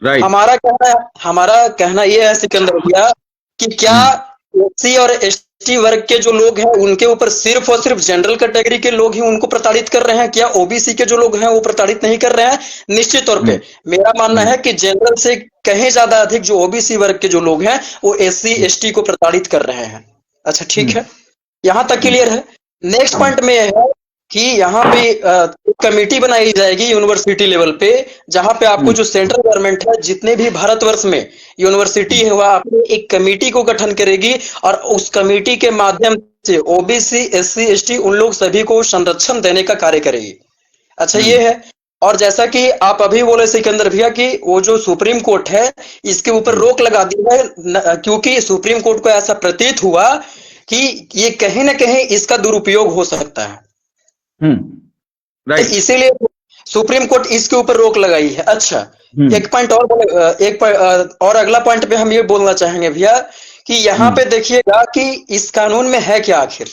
राइट। हमारा कहना ये है सिकंदर भैया कि क्या एससी और एसटी वर्ग के जो लोग हैं उनके ऊपर सिर्फ और सिर्फ जनरल कैटेगरी के लोग ही उनको प्रताड़ित कर रहे हैं? क्या ओबीसी के जो लोग हैं वो प्रताड़ित नहीं कर रहे हैं? निश्चित तौर पे मेरा मानना है कि जनरल से कहीं ज्यादा अधिक जो ओबीसी वर्ग के जो लोग हैं वो एससी एसटी को प्रताड़ित कर रहे हैं। अच्छा ठीक है, यहां तक क्लियर है। नेक्स्ट पॉइंट में यह है कि यहाँ पे कमेटी बनाई जाएगी यूनिवर्सिटी लेवल पे, जहां पे आपको जो सेंट्रल गवर्नमेंट है जितने भी भारतवर्ष में यूनिवर्सिटी है वह अपनी एक कमेटी को गठन करेगी और उस कमेटी के माध्यम से ओबीसी एससी एसटी उन लोग सभी को संरक्षण देने का कार्य करेगी। अच्छा ये है। और जैसा कि आप अभी बोले सिकंदर भैया कि वो जो सुप्रीम कोर्ट है इसके ऊपर रोक लगा दी है क्योंकि सुप्रीम कोर्ट को ऐसा प्रतीत हुआ कि ये कहीं ना कहीं इसका दुरुपयोग हो सकता है। राइट। तो इसीलिए सुप्रीम कोर्ट इसके ऊपर रोक लगाई है। अच्छा एक पॉइंट और अगला पॉइंट पे हम ये बोलना चाहेंगे भैया कि यहाँ पे देखिएगा कि इस कानून में है क्या आखिर,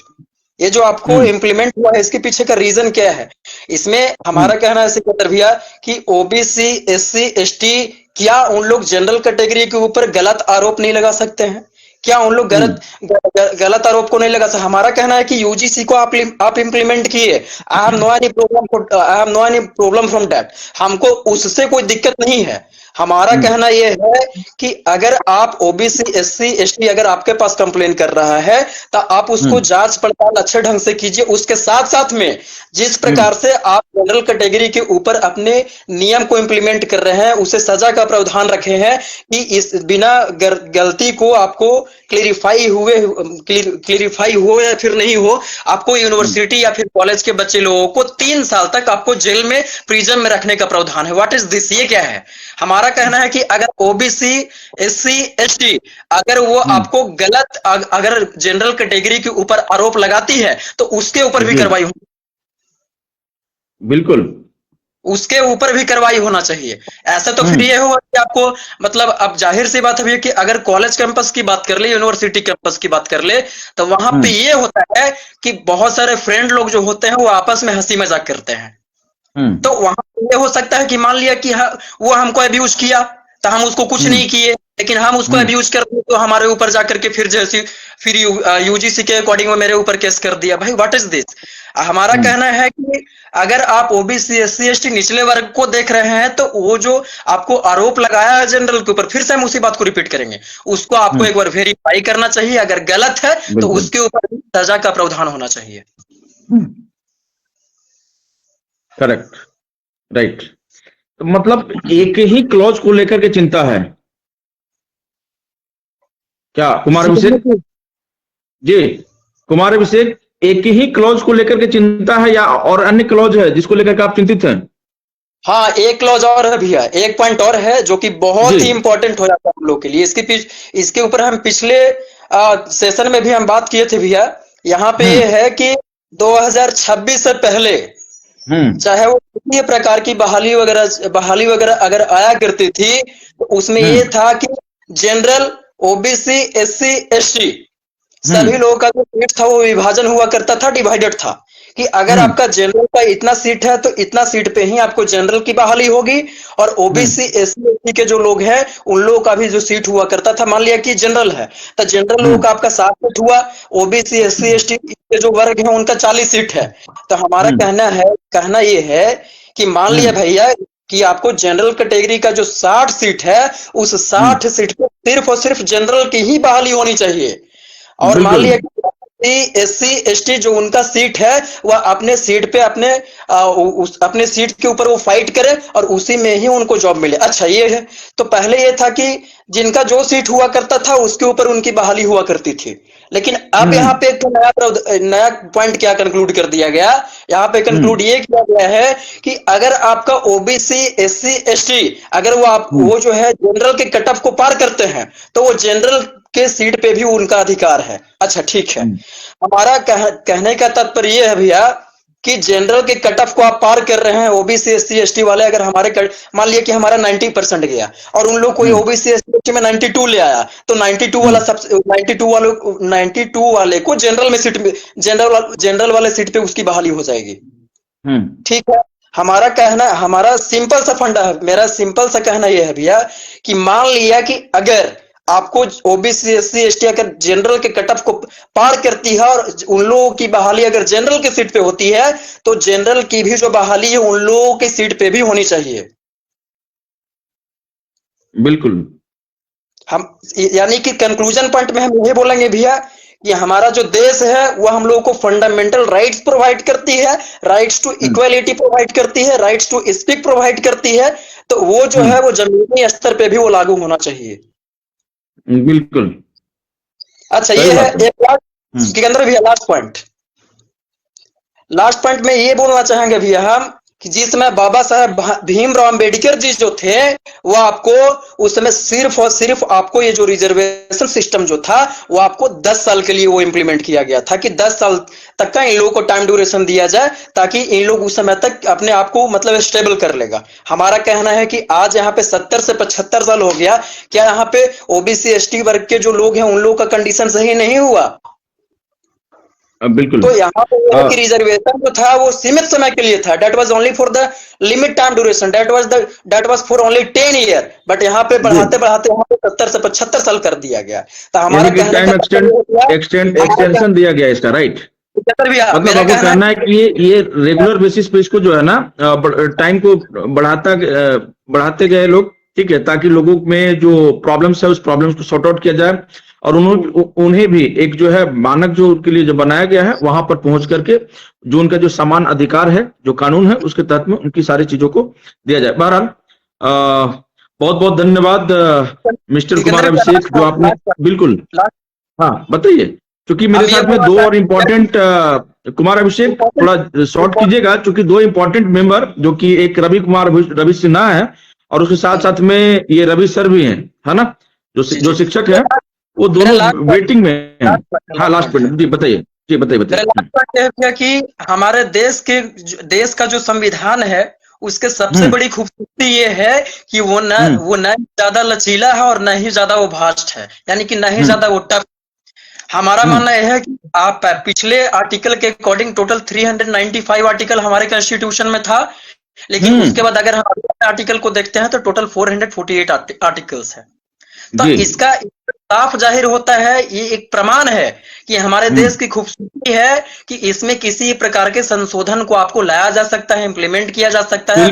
ये जो आपको इम्प्लीमेंट हुआ है इसके पीछे का रीजन क्या है? इसमें हमारा कहना है सिकंदर भैया कि ओबीसी एससी एसटी क्या उन लोग जनरल कैटेगरी के ऊपर गलत आरोप नहीं लगा सकते हैं? क्या उन लोग गलत आरोप को नहीं लगा सकते? हमारा कहना है कि यूजीसी को आप इम्प्लीमेंट किए, I have no any problem from that, हमको उससे कोई दिक्कत नहीं है। हमारा कहना यह है कि अगर आप ओबीसी एससी एसटी अगर आपके पास कंप्लेन कर रहा है तो आप उसको जांच पड़ताल अच्छे ढंग से कीजिए। उसके साथ साथ में जिस प्रकार से आप जनरल कैटेगरी के ऊपर अपने नियम को इम्प्लीमेंट कर रहे हैं उसे सजा का प्रावधान रखे हैं कि इस बिना गलती को आपको क्लियरिफाई हो या फिर नहीं हो, आपको यूनिवर्सिटी या फिर कॉलेज के बच्चे लोगों को 3 साल तक आपको जेल में प्रिजन में रखने का प्रावधान है। What is this? ये क्या है? हमारा कहना है कि अगर ओबीसी एससी एसटी अगर वो आपको गलत अगर जनरल कैटेगरी के ऊपर आरोप लगाती है तो उसके ऊपर भी कार्रवाई हो, बिल्कुल उसके ऊपर भी कार्रवाई होना चाहिए। ऐसा तो फिर ये होगा कि आपको मतलब अब जाहिर सी बात है कि अगर कॉलेज कैंपस की बात कर ले यूनिवर्सिटी कैंपस की बात कर ले तो वहां पे ये होता है कि बहुत सारे फ्रेंड लोग जो होते हैं वो आपस में हंसी मजाक करते हैं। तो वहां ये हो सकता है कि मान लिया कि वो हमको अब्यूज किया तो हम उसको कुछ नहीं किए, लेकिन हम उसको अब्यूज कर दिए तो हमारे ऊपर जाकर के फिर यूजीसी के अकॉर्डिंग में मेरे ऊपर केस कर दिया। भाई व्हाट इज दिस? हमारा कहना है कि अगर आप ओबीसी एससी एसटी निचले वर्ग को देख रहे हैं तो वो जो आपको आरोप लगाया है जनरल के ऊपर, फिर से हम उसी बात को रिपीट करेंगे, उसको आपको एक बार वेरीफाई करना चाहिए। अगर गलत है तो उसके ऊपर सजा का प्रावधान होना चाहिए। Correct, right. तो मतलब एक ही क्लॉज को लेकर के चिंता है क्या कुमार अभिषेक जी? कुमार अभिषेक, एक ही क्लॉज को लेकर के चिंता है या और अन्य क्लॉज है जिसको लेकर के आप चिंतित हैं? हाँ एक क्लॉज और है भैया, एक पॉइंट और है जो कि बहुत ही इंपॉर्टेंट हो जाता है हम लोग के लिए। इसके ऊपर हम पिछले सेशन में भी हम बात किए थे भैया। यहाँ पे ये है कि 2026 से पहले चाहे वो किसी प्रकार की बहाली वगैरह अगर आया करती थी तो उसमें ये था कि जनरल ओबीसी एससी एसटी सभी लोगों का जो सीट था वो विभाजन हुआ करता था, डिवाइडेड था कि अगर आपका जनरल का इतना सीट है तो इतना सीट पे ही आपको जनरल की बहाली होगी और ओबीसी एससी एसटी के जो लोग हैं उन लोगों का भी जो सीट हुआ करता था, मान लिया कि जनरल है तो जनरल लोगों का आपका 7 सीट हुआ, ओबीसी एससी एसटी के जो वर्ग है उनका 40 सीट है। तो हमारा कहना ये है कि मान लिया भैया कि आपको जनरल कैटेगरी का जो 60 सीट है उस 60 सीट पे सिर्फ और सिर्फ जनरल की ही बहाली होनी चाहिए। और मान लिया कि एससी एसटी जो उनका सीट है वह अपने सीट पे अपने सीट के ऊपर वो फाइट करे और उसी में ही उनको जॉब मिले। अच्छा ये है, तो पहले ये था कि जिनका जो सीट हुआ करता था उसके ऊपर उनकी बहाली हुआ करती थी, लेकिन अब यहाँ पे एक नया पॉइंट क्या कंक्लूड कर दिया गया, यहाँ पे कंक्लूड ये किया गया है कि अगर आपका ओबीसी एससी एसटी अगर वो जो है जनरल के कट ऑफ को पार करते हैं तो वो जनरल के सीट पे भी उनका अधिकार है। अच्छा ठीक है, हमारा कहने का तात्पर्य ये है भैया कि जनरल के कट ऑफ को आप पार कर रहे हैं, ओबीसी एससी एसटी वाले अगर मान लिया कि हमारा 90% गया और उन लोग कोई ओबीसी एससी एसटी में 92 ले आया तो 92 वाले को जनरल वाले सीट पे उसकी बहाली हो जाएगी। ठीक है, हमारा कहना, हमारा सिंपल सा फंडा है, मेरा सिंपल सा कहना यह है भैया कि मान लिया कि अगर आपको ओबीसी एससी एसटी अगर जनरल के कट ऑफ को पार करती है और उन लोगों की बहाली अगर जनरल की सीट पे होती है तो जनरल की भी जो बहाली है उन लोगों की सीट पे भी होनी चाहिए। बिल्कुल। हम यानी कि कंक्लूजन पॉइंट में हम यही बोलेंगे भैया कि हमारा जो देश है वह हम लोगों को फंडामेंटल राइट्स प्रोवाइड करती है, राइट्स टू इक्वालिटी प्रोवाइड करती है, राइट्स टू स्पीक प्रोवाइड करती है, तो वो जो है वो जमीनी स्तर पे भी वो लागू होना चाहिए। बिल्कुल। अच्छा, ये है एक सिकंदर भैया लास्ट पॉइंट में ये बोलना चाहेंगे भैया हम कि जिस समय बाबा साहब भीमराव अंबेडकर जी जो थे वो आपको उस समय सिर्फ और सिर्फ आपको ये जो रिजर्वेशन सिस्टम जो था वो आपको 10 साल के लिए वो इंप्लीमेंट किया गया था कि 10 साल तक का इन लोगों को टाइम ड्यूरेशन दिया जाए ताकि इन लोग उस समय तक अपने आप को मतलब स्टेबल कर लेगा। हमारा कहना है कि आज यहाँ पे 70 से 75 साल हो गया, क्या यहाँ पे ओबीसी एसटी वर्ग के जो लोग हैं उन लोगों का कंडीशन सही नहीं हुआ? बिल्कुल। तो यहाँ पे रिजर्वेशन जो था वो सीमित समय के लिए था, that was only for the limit time duration, that was for only 10 year, but यहाँ पे बढ़ाते बढ़ाते यहाँ पे 70 से 75 साल कर दिया गया। तो हमारा टाइम एक्सटेंशन दिया गया इसका, राइट? मतलब आपको कहना है कि ये रेगुलर बेसिस पे इसको जो है ना टाइम को बढ़ाते गए लोग, ठीक है, ताकि लोगों में जो प्रॉब्लम्स है उस प्रॉब्लम्स को सॉर्ट आउट किया जाए और उन्हें भी एक जो है मानक जो उनके लिए जो बनाया गया है वहां पर पहुंच करके जो उनका जो समान अधिकार है, जो कानून है, उसके तहत में उनकी सारी चीजों को दिया जाए। बहरहाल बहुत बहुत धन्यवाद मिस्टर कुमार अभिषेक, जो आपने बिल्कुल, हाँ बताइए, क्योंकि मेरे साथ में दो और इम्पोर्टेंट कुमार अभिषेक थोड़ा शॉर्ट कीजिएगा, क्योंकि दो इम्पोर्टेंट मेंबर जो कि एक रवि सिन्हा है और उसके साथ साथ में ये रवि सर भी हैं, है ना, जो शिक्षक है, वो दोनों वेटिंग में हैं। हाँ, लास्ट पॉइंट जी बताइए, लास्ट पॉइंट है कि हमारे देश का जो संविधान है उसके सबसे बड़ी खूबसूरती ये है कि वो न ज्यादा लचीला है और न ही ज्यादा वो भास्ट है, यानी कि न ही ज्यादा वो टफ। हमारा मानना यह है कि आप पिछले आर्टिकल के अकॉर्डिंग टोटल 395 आर्टिकल हमारे कॉन्स्टिट्यूशन में था, लेकिन उसके बाद अगर हम आर्टिकल को देखते हैं तो टोटल 448 आर्टिकल्स है। तो इसका साफ जाहिर होता है, ये एक प्रमाण है कि हमारे देश की खूबसूरती है कि इसमें किसी प्रकार के संशोधन को आपको लाया जा सकता है, इम्प्लीमेंट किया जा सकता है,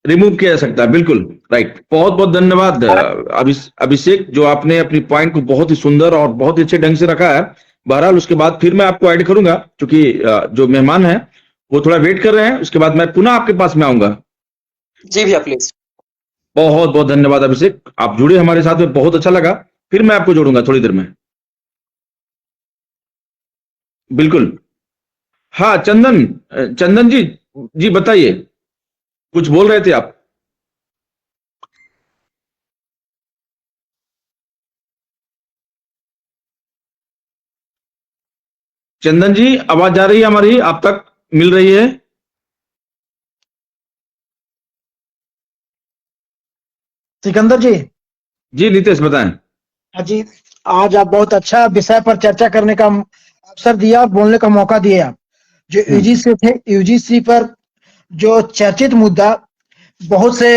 रिमूव किया जा सकता है। बिल्कुल राइट। बहुत बहुत धन्यवाद अभिषेक, जो आपने अपनी पॉइंट को बहुत ही सुंदर और बहुत ही अच्छे ढंग से रखा है। बहरहाल उसके बाद फिर मैं आपको ऐड करूंगा, क्योंकि जो मेहमान है वो थोड़ा वेट कर रहे हैं, उसके बाद मैं पुनः आपके पास में आऊंगा। जी भैया प्लीज। बहुत बहुत धन्यवाद अभिषेक, आप जुड़े हमारे साथ में, बहुत अच्छा लगा। फिर मैं आपको जोड़ूंगा थोड़ी देर में। बिल्कुल। हाँ चंदन जी बताइए, कुछ बोल रहे थे आप। चंदन जी, आवाज आ रही है हमारी, आप तक मिल रही है? सिकंदर जी नितेश बताएं। हाँ जी, आज आप बहुत अच्छा विषय पर चर्चा करने का अवसर दिया, बोलने का मौका दिया। जो यूजीसी पर जो चर्चित मुद्दा बहुत से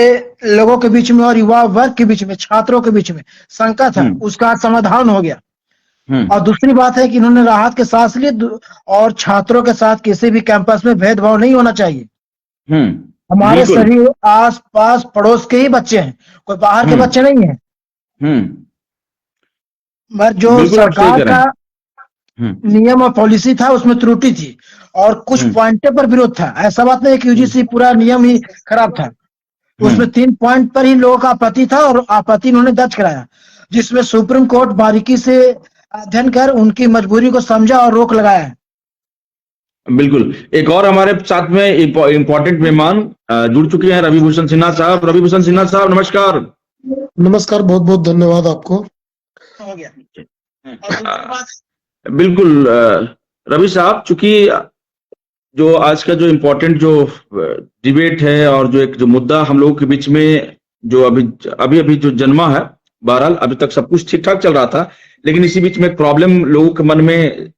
लोगों के बीच में और युवा वर्ग के बीच में, छात्रों के बीच में शंका था, उसका समाधान हो गया। और दूसरी बात है कि इन्होंने राहत के सांस लिए और छात्रों के साथ किसी भी कैंपस में भेदभाव नहीं होना चाहिए। हमारे सभी आस पास पड़ोस के ही बच्चे हैं, कोई बाहर के बच्चे नहीं है। मगर जो सरकार का नियम और पॉलिसी था उसमें त्रुटि थी और कुछ पॉइंट पर विरोध था। ऐसा बात नहीं कि यूजीसी पूरा नियम ही खराब था, उसमें 3 पॉइंट पर ही लोगों का आपत्ति था और आपत्ति इन्होंने दर्ज कराया, जिसमें सुप्रीम कोर्ट बारीकी से अध्ययन कर उनकी मजबूरी को समझा और रोक लगाया। बिल्कुल। एक और हमारे साथ में इम्पोर्टेंट मेहमान जुड़ चुके हैं, रविभूषण सिन्हा साहब। रविभूषण सिन्हा साहब नमस्कार। नमस्कार, बहुत बहुत धन्यवाद आपको। हो गया। बिल्कुल रवि साहब, चूंकि जो आज का जो इम्पोर्टेंट जो डिबेट है और जो एक जो मुद्दा हम लोगों के बीच में जो अभी जो जन्मा है, बहरहाल अभी तक सब कुछ ठीक ठाक चल रहा था, लेकिन इसी बीच में एक प्रॉब्लम लोगों के मन में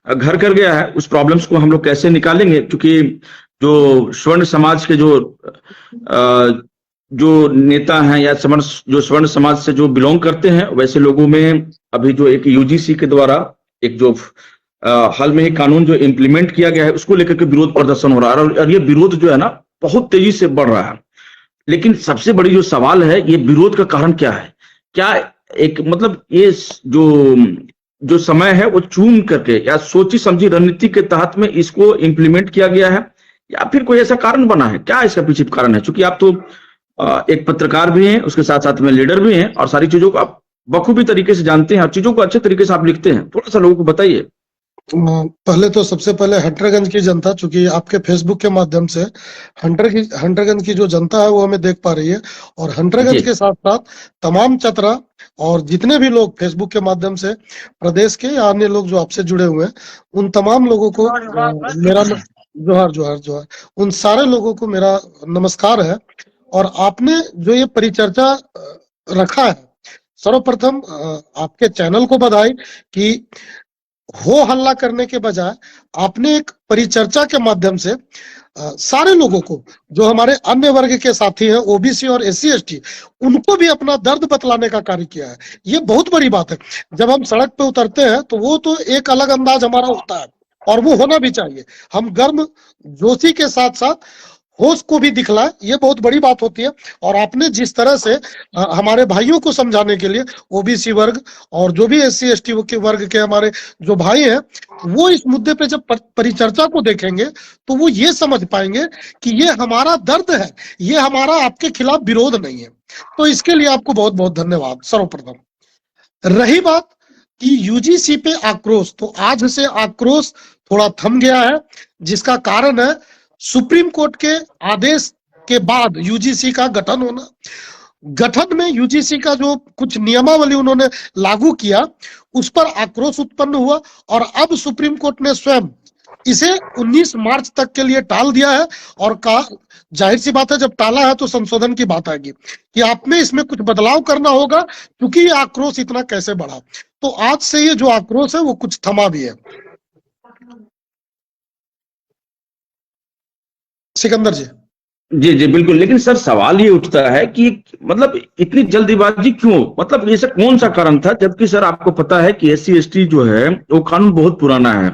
घर कर गया है। उस प्रॉब्लम्स को हम लोग कैसे निकालेंगे, क्योंकि जो स्वर्ण समाज के जो नेता हैं या जो स्वर्ण समाज से जो बिलोंग करते हैं, वैसे लोगों में अभी जो एक यूजीसी के द्वारा एक जो हाल में ही कानून जो इम्प्लीमेंट किया गया है, उसको लेकर के विरोध प्रदर्शन हो रहा है, और ये विरोध जो है ना बहुत तेजी से बढ़ रहा है। लेकिन सबसे बड़ी जो सवाल है, ये विरोध का कारण क्या है? क्या एक मतलब ये जो समय है वो चून करके या सोची समझी रणनीति के तहत में इसको इम्प्लीमेंट किया गया है, या फिर कोई ऐसा कारण बना है? क्या इसका पीछे कारण है? क्योंकि आप तो एक पत्रकार भी हैं, उसके साथ साथ में लीडर भी हैं, और सारी चीजों को आप बखूबी तरीके से जानते हैं, और चीजों को अच्छे तरीके से आप लिखते हैं। थोड़ा सा लोगों को बताइए। पहले तो सबसे पहले हंटरगंज की जनता, चूंकि आपके फेसबुक के माध्यम से हंटरगंज की जो जनता है वो हमें देख पा रही है, और हंटरगंज के साथ साथ तमाम चतरा और जितने भी लोग फेसबुक के माध्यम से प्रदेश के या अन्य लोग जो आपसे जुड़े हुए हैं, उन तमाम लोगों को मेरा जोहार जोहार जोहार, उन सारे लोगों को मेरा नमस्कार है। और आपने जो ये परिचर्चा रखा है, सर्वप्रथम आपके चैनल को बधाई कि हो हल्ला करने के बजाय आपने एक परिचर्चा के माध्यम से सारे लोगों को, जो हमारे अन्य वर्ग के साथी हैं, ओबीसी और एससी एसटी, उनको भी अपना दर्द बतलाने का कार्य किया है। ये बहुत बड़ी बात है। जब हम सड़क पे उतरते हैं तो वो तो एक अलग अंदाज हमारा होता है, और वो होना भी चाहिए। हम गर्म जोशी के साथ साथ होश को भी दिखलाए, ये बहुत बड़ी बात होती है। और आपने जिस तरह से हमारे भाइयों को समझाने के लिए, ओबीसी वर्ग और जो भी एससी एसटी के वर्ग के हमारे जो भाई हैं, वो इस मुद्दे पे जब परिचर्चा को देखेंगे तो वो ये समझ पाएंगे कि ये हमारा दर्द है, ये हमारा आपके खिलाफ विरोध नहीं है। तो इसके लिए आपको बहुत बहुत धन्यवाद सर्वप्रथम। रही बात कि यूजीसी पे आक्रोश, तो आज से आक्रोश थोड़ा थम गया है, जिसका कारण है सुप्रीम कोर्ट के आदेश के बाद यूजीसी का गठन होना। गठन में यूजीसी का जो कुछ नियमावली उन्होंने लागू किया, उस पर आक्रोश उत्पन्न हुआ, और अब सुप्रीम कोर्ट ने स्वयं इसे 19 मार्च तक के लिए टाल दिया है, और कहा, जाहिर सी बात है जब टाला है तो संशोधन की बात आएगी कि आपने इसमें कुछ बदलाव करना होगा, क्योंकि ये आक्रोश इतना कैसे बढ़ा। तो आज से ये जो आक्रोश है वो कुछ थमा भी है। सिकंदर जी। जी जी बिल्कुल। लेकिन सर सवाल ये उठता है कि मतलब इतनी जल्दीबाजी क्यों? मतलब ये कौन सा कारण था, जबकि सर आपको पता है कि एससी एसटी जो है वो कानून बहुत पुराना है।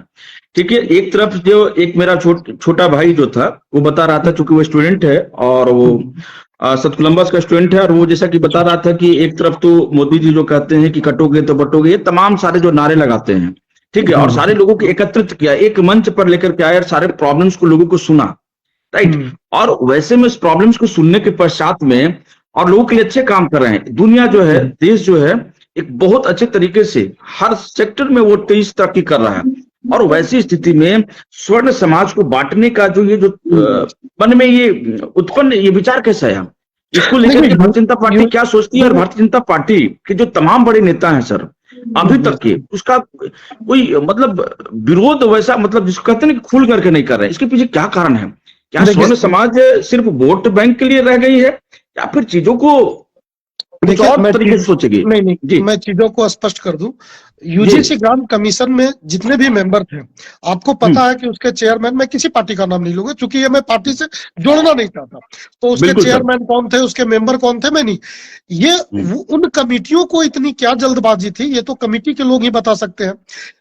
ठीक है, एक तरफ जो एक मेरा छोटा भाई जो था वो बता रहा था, चूंकि वो स्टूडेंट है और वो सत कोलंबस का स्टूडेंट है, और वो जैसा कि बता रहा था कि एक तरफ तो मोदी जी जो कहते हैं कि कटोगे तो बटोगे, ये तमाम सारे जो नारे लगाते हैं, ठीक है, और सारे लोगों को एकत्रित किया, एक मंच पर लेकर के आए और सारे प्रॉब्लम्स को लोगों को सुना, राइट। और वैसे में इस प्रॉब्लम्स को सुनने के पश्चात में और लोगों के लिए अच्छे काम कर रहे हैं। दुनिया जो है, देश जो है, एक बहुत अच्छे तरीके से हर सेक्टर में वो तेज तरक्की कर रहा है, और वैसी स्थिति में स्वर्ण समाज को बांटने का जो ये जो मन में ये उत्पन्न ये विचार कैसे आया? इसको लेकर के भारतीय जनता पार्टी क्या सोचती है? और भारतीय जनता पार्टी के जो तमाम बड़े नेता हैं सर, अभी तक के उसका कोई मतलब विरोध वैसा, मतलब जिसको कहते हैं कि खुल करके नहीं कर रहे, इसके पीछे क्या कारण है? क्या स्वर्ण समाज सिर्फ वोट बैंक के लिए रह गई है, या फिर चीजों को कुछ और तरीके से सोचेगी? नहीं जी, मैं चीजों को स्पष्ट कर दूं। यूजीसी ग्रांट कमीशन में जितने भी मेंबर थे, आपको पता है कि उसके चेयरमैन, मैं किसी पार्टी का नाम नहीं लूंगा क्योंकि ये मैं पार्टी से जोड़ना नहीं चाहता, तो उसके चेयरमैन कौन थे, उसके मेंबर कौन थे, मैं नहीं। ये उन कमिटियों को इतनी क्या जल्दबाजी थी, ये तो कमिटी के लोग ही बता सकते हैं।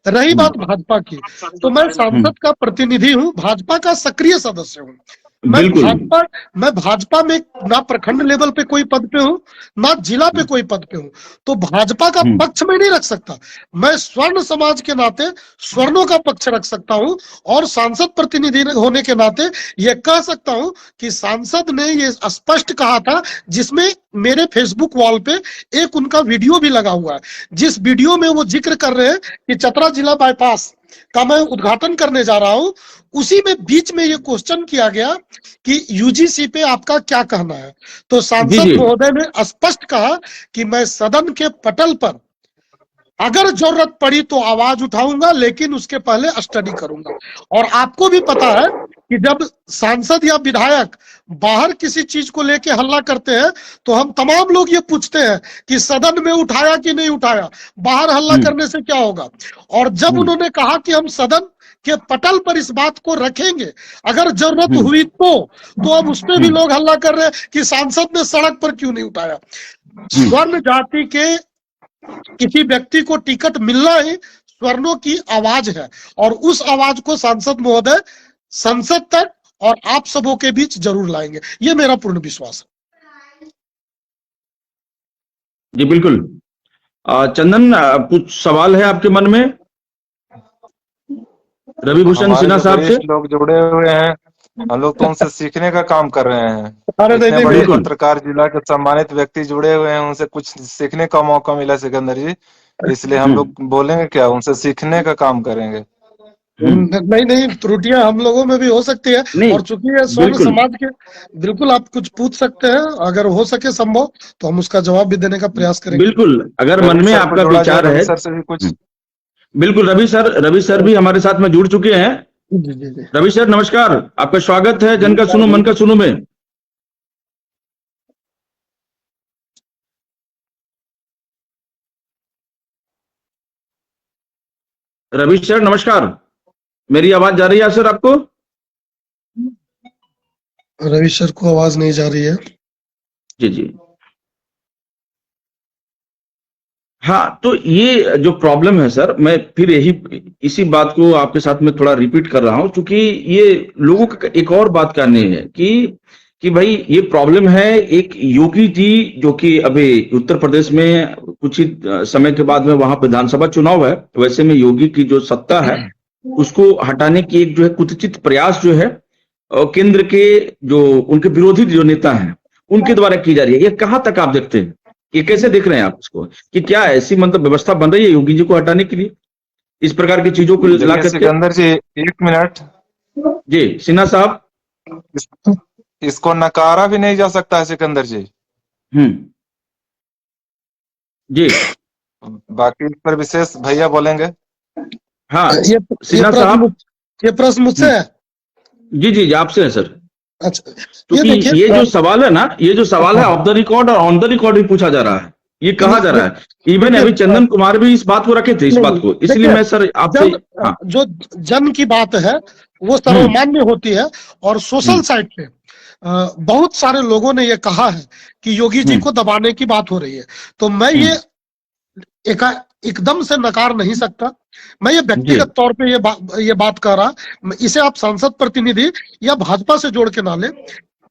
रही बात भाजपा की, तो मैं सांसद का प्रतिनिधि हूँ, भाजपा का सक्रिय सदस्य हूँ। मैं भाजपा में ना प्रखंड लेवल पे कोई पद पे हूँ, ना जिला पे कोई पद पे हूँ, तो भाजपा का पक्ष में नहीं रख सकता। मैं स्वर्ण समाज के नाते स्वर्णों का पक्ष रख सकता हूँ, और सांसद प्रतिनिधि होने के नाते ये कह सकता हूँ कि सांसद ने ये स्पष्ट कहा था, जिसमें मेरे फेसबुक वॉल पे एक उनका वीडियो भी लगा हुआ है, जिस वीडियो में वो जिक्र कर रहे हैं कि चतरा जिला बाईपास का मैं उद्घाटन करने जा रहा हूं। उसी में बीच में ये क्वेश्चन किया गया कि यूजीसी पे आपका क्या कहना है, तो सांसद महोदय ने स्पष्ट कहा कि मैं सदन के पटल पर अगर जरूरत पड़ी तो आवाज उठाऊंगा, लेकिन उसके पहले स्टडी करूंगा। और आपको भी पता है कि जब सांसद या विधायक बाहर किसी चीज को लेके हल्ला करते हैं तो हम तमाम लोग ये पूछते हैं कि सदन में उठाया कि नहीं उठाया, बाहर हल्ला करने से क्या होगा। और जब उन्होंने कहा कि हम सदन के पटल पर इस बात को रखेंगे, अगर जरूरत हुई तो अब उसमें भी लोग हल्ला कर रहे हैं कि सांसद ने सड़क पर क्यों नहीं उठाया। स्वर्ण जाति के किसी व्यक्ति को टिकट मिलना ही स्वर्णों की आवाज है, और उस आवाज को सांसद महोदय संसद तक और आप सबों के बीच जरूर लाएंगे, ये मेरा पूर्ण विश्वास है। जी बिल्कुल। चंदन, कुछ सवाल है आपके मन में रवि भूषण सिन्हा साहब से? लोग जुड़े हुए हैं, हम लोग तो उनसे सीखने का काम कर रहे हैं। अरे इतने बड़े पत्रकार, जिला के सम्मानित व्यक्ति जुड़े हुए हैं, उनसे कुछ सीखने का मौका मिला सिकंदर जी, इसलिए हम लोग बोलेंगे क्या, उनसे सीखने का काम करेंगे। नहीं, त्रुटियां हम लोगों में भी हो सकती है, और चूंकि ये स्वर्ण समाज के, बिल्कुल आप कुछ पूछ सकते हैं, अगर हो सके संभव तो हम उसका जवाब भी देने का प्रयास करेंगे। बिल्कुल, अगर मन में आपका विचार है सर से भी कुछ। बिल्कुल, रवि सर भी हमारे साथ में जुड़ चुके हैं। रवि सर नमस्कार, आपका स्वागत है जन का सुनो मन का सुनो में। रवि सर नमस्कार, मेरी आवाज जा रही है सर आपको? रवि सर को आवाज नहीं जा रही है। जी हाँ, तो ये जो प्रॉब्लम है सर, मैं फिर इसी बात को आपके साथ में थोड़ा रिपीट कर रहा हूं, क्योंकि ये लोगों का एक और बात करनी है कि भाई ये प्रॉब्लम है। एक योगी जी जो कि अभी उत्तर प्रदेश में कुछ ही समय के बाद में वहां विधानसभा चुनाव है, वैसे में योगी की जो सत्ता है उसको हटाने की एक जो है कुत्सित प्रयास जो है केंद्र के जो उनके विरोधी जो नेता हैं उनके द्वारा की जा रही है। ये कहां तक आप देखते हैं, ये कैसे देख रहे हैं आप इसको, कि क्या ऐसी मतलब व्यवस्था बन रही है योगी जी को हटाने के लिए, इस प्रकार की चीजों को ला करके? सिकंदर जी एक मिनट। जी सिन्हा साहब, इसको नकारा भी नहीं जा सकता है सिकंदर जी। जी, बाकी इस पर विशेष भैया बोलेंगे। हाँ सिन्हा साहब, ये प्रश्न मुझसे है? जी आपसे है सर। अच्छा, क्योंकि ये जो सवाल है ना, ये जो सवाल है ऑफ द रिकॉर्ड और ऑन द रिकॉर्ड भी पूछा जा रहा है, ये कहा जा रहा है। इवन अभी चंदन कुमार भी इस बात को रखे थे, इस बात को, इसलिए मैं सर आपसे जो जन की बात है वो सर्वमान्य होती है, और सोशल साइट पे बहुत सारे लोगों ने ये कहा है कि योगी जी को दबाने की बात हो रही है, तो मैं ये एकदम से नकार नहीं सकता। मैं ये व्यक्तिगत तौर पे ये बात कर रहा, इसे आप सांसद प्रतिनिधि या भाजपा से जोड़ के ना ले,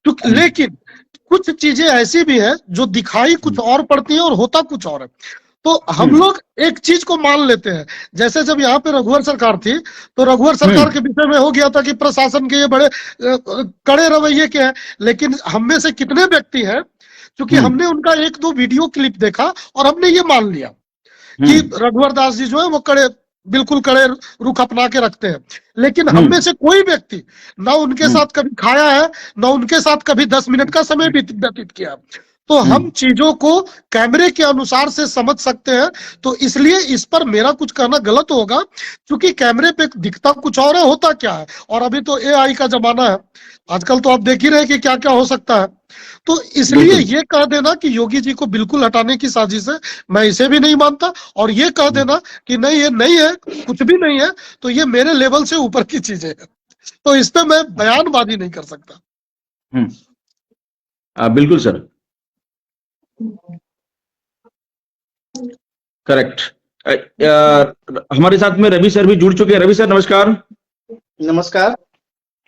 लेकिन कुछ चीजें ऐसी भी है जो दिखाई कुछ और पड़ती है और होता कुछ और है। तो हम लोग एक चीज को मान लेते हैं, जैसे जब यहाँ पे रघुवर सरकार थी तो रघुवर सरकार के विषय में हो गया था कि प्रशासन के ये बड़े कड़े रवैये के हैं, लेकिन हम में से कितने व्यक्ति हैं क्योंकि हमने उनका एक दो वीडियो क्लिप देखा और हमने ये मान लिया कि रघुवर दास जी जो है वो बिल्कुल कड़े रुख अपना के रखते हैं, लेकिन हम में से कोई व्यक्ति ना उनके साथ कभी खाया है, ना उनके साथ कभी 10 मिनट का समय व्यतीत किया। तो हम चीजों को कैमरे के अनुसार से समझ सकते हैं, तो इसलिए इस पर मेरा कुछ कहना गलत होगा, क्योंकि कैमरे पे दिखता कुछ और है, होता क्या है। और अभी तो AI का जमाना है, आजकल तो आप देख ही रहे कि क्या क्या हो सकता है। तो इसलिए ये कह देना कि योगी जी को बिल्कुल हटाने की साजिश है, मैं इसे भी नहीं मानता, और ये कह देना कि नहीं ये नहीं है, कुछ भी नहीं है, तो ये मेरे लेवल से ऊपर की चीजें हैं, तो इस पे मैं बयानबाजी नहीं कर सकता। बिल्कुल सर, करेक्ट। हमारे साथ में रवि सर भी जुड़ चुके हैं। रवि सर नमस्कार। नमस्कार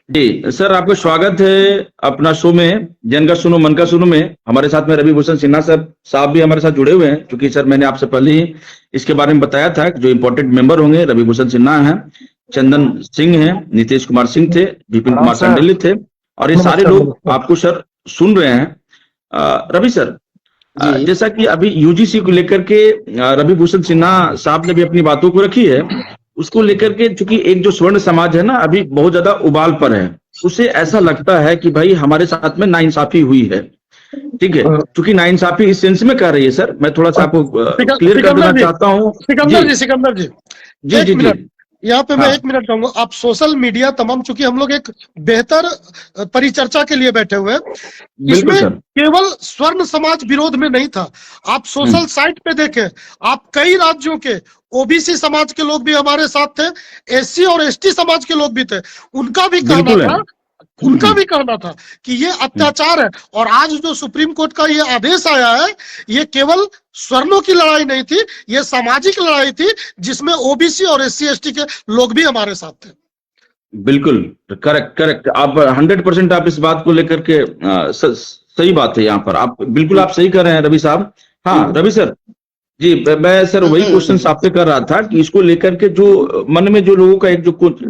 जी सर, आपका स्वागत है अपना शो में, जन का सुनो मन का सुनो में। हमारे साथ में रवि भूषण सिन्हा साहब भी हमारे साथ जुड़े हुए हैं, क्योंकि सर मैंने आपसे पहले ही इसके बारे में बताया था। जो इंपॉर्टेंट मेंबर होंगे रवि भूषण सिन्हा हैं, चंदन सिंह हैं, नीतीश कुमार सिंह थे, विपिन कुमार सांडिल्य थे, और ये सारे लोग आपको सर सुन रहे हैं। रवि सर, जैसा कि अभी UGC को लेकर के रवि भूषण सिन्हा साहब ने भी अपनी बातों को रखी है, उसको लेकर के चूंकि एक जो स्वर्ण समाज है ना अभी बहुत ज्यादा उबाल पर है, उसे ऐसा लगता है कि भाई हमारे साथ में नाइंसाफी हुई है। ठीक है, चूंकि नाइंसाफी इस सेंस में कर रही है सर, मैं थोड़ा सा आपको क्लियर कर देना चाहता हूँ। सिकंदर जी यहाँ पे मैं 1 मिनट कहूंगा। आप सोशल मीडिया तमाम, चूंकि हम लोग एक बेहतर परिचर्चा के लिए बैठे हुए हैं, इसमें केवल स्वर्ण समाज विरोध में नहीं था। आप सोशल साइट पे देखें, आप कई राज्यों के ओबीसी समाज के लोग भी हमारे साथ थे, एससी और एसटी समाज के लोग भी थे। उनका भी कहना बिल्कुल है। था उनका भी कहना था कि ये अत्याचार है। और आज जो सुप्रीम कोर्ट का ये आदेश आया है, ये केवल स्वर्णों की लड़ाई नहीं थी, ये सामाजिक लड़ाई थी जिसमें ओबीसी और एससी एसटी के लोग भी हमारे साथ थे। बिल्कुल करेक्ट करेक्ट, आप 100% आप इस बात को लेकर के सही बात है। यहाँ पर आप बिल्कुल आप सही कर रहे हैं रवि साहब। हाँ रवि सर जी, मैं सर वही क्वेश्चन आपसे कर रहा था कि इसको लेकर के जो मन में जो लोगों का एक जो कुछ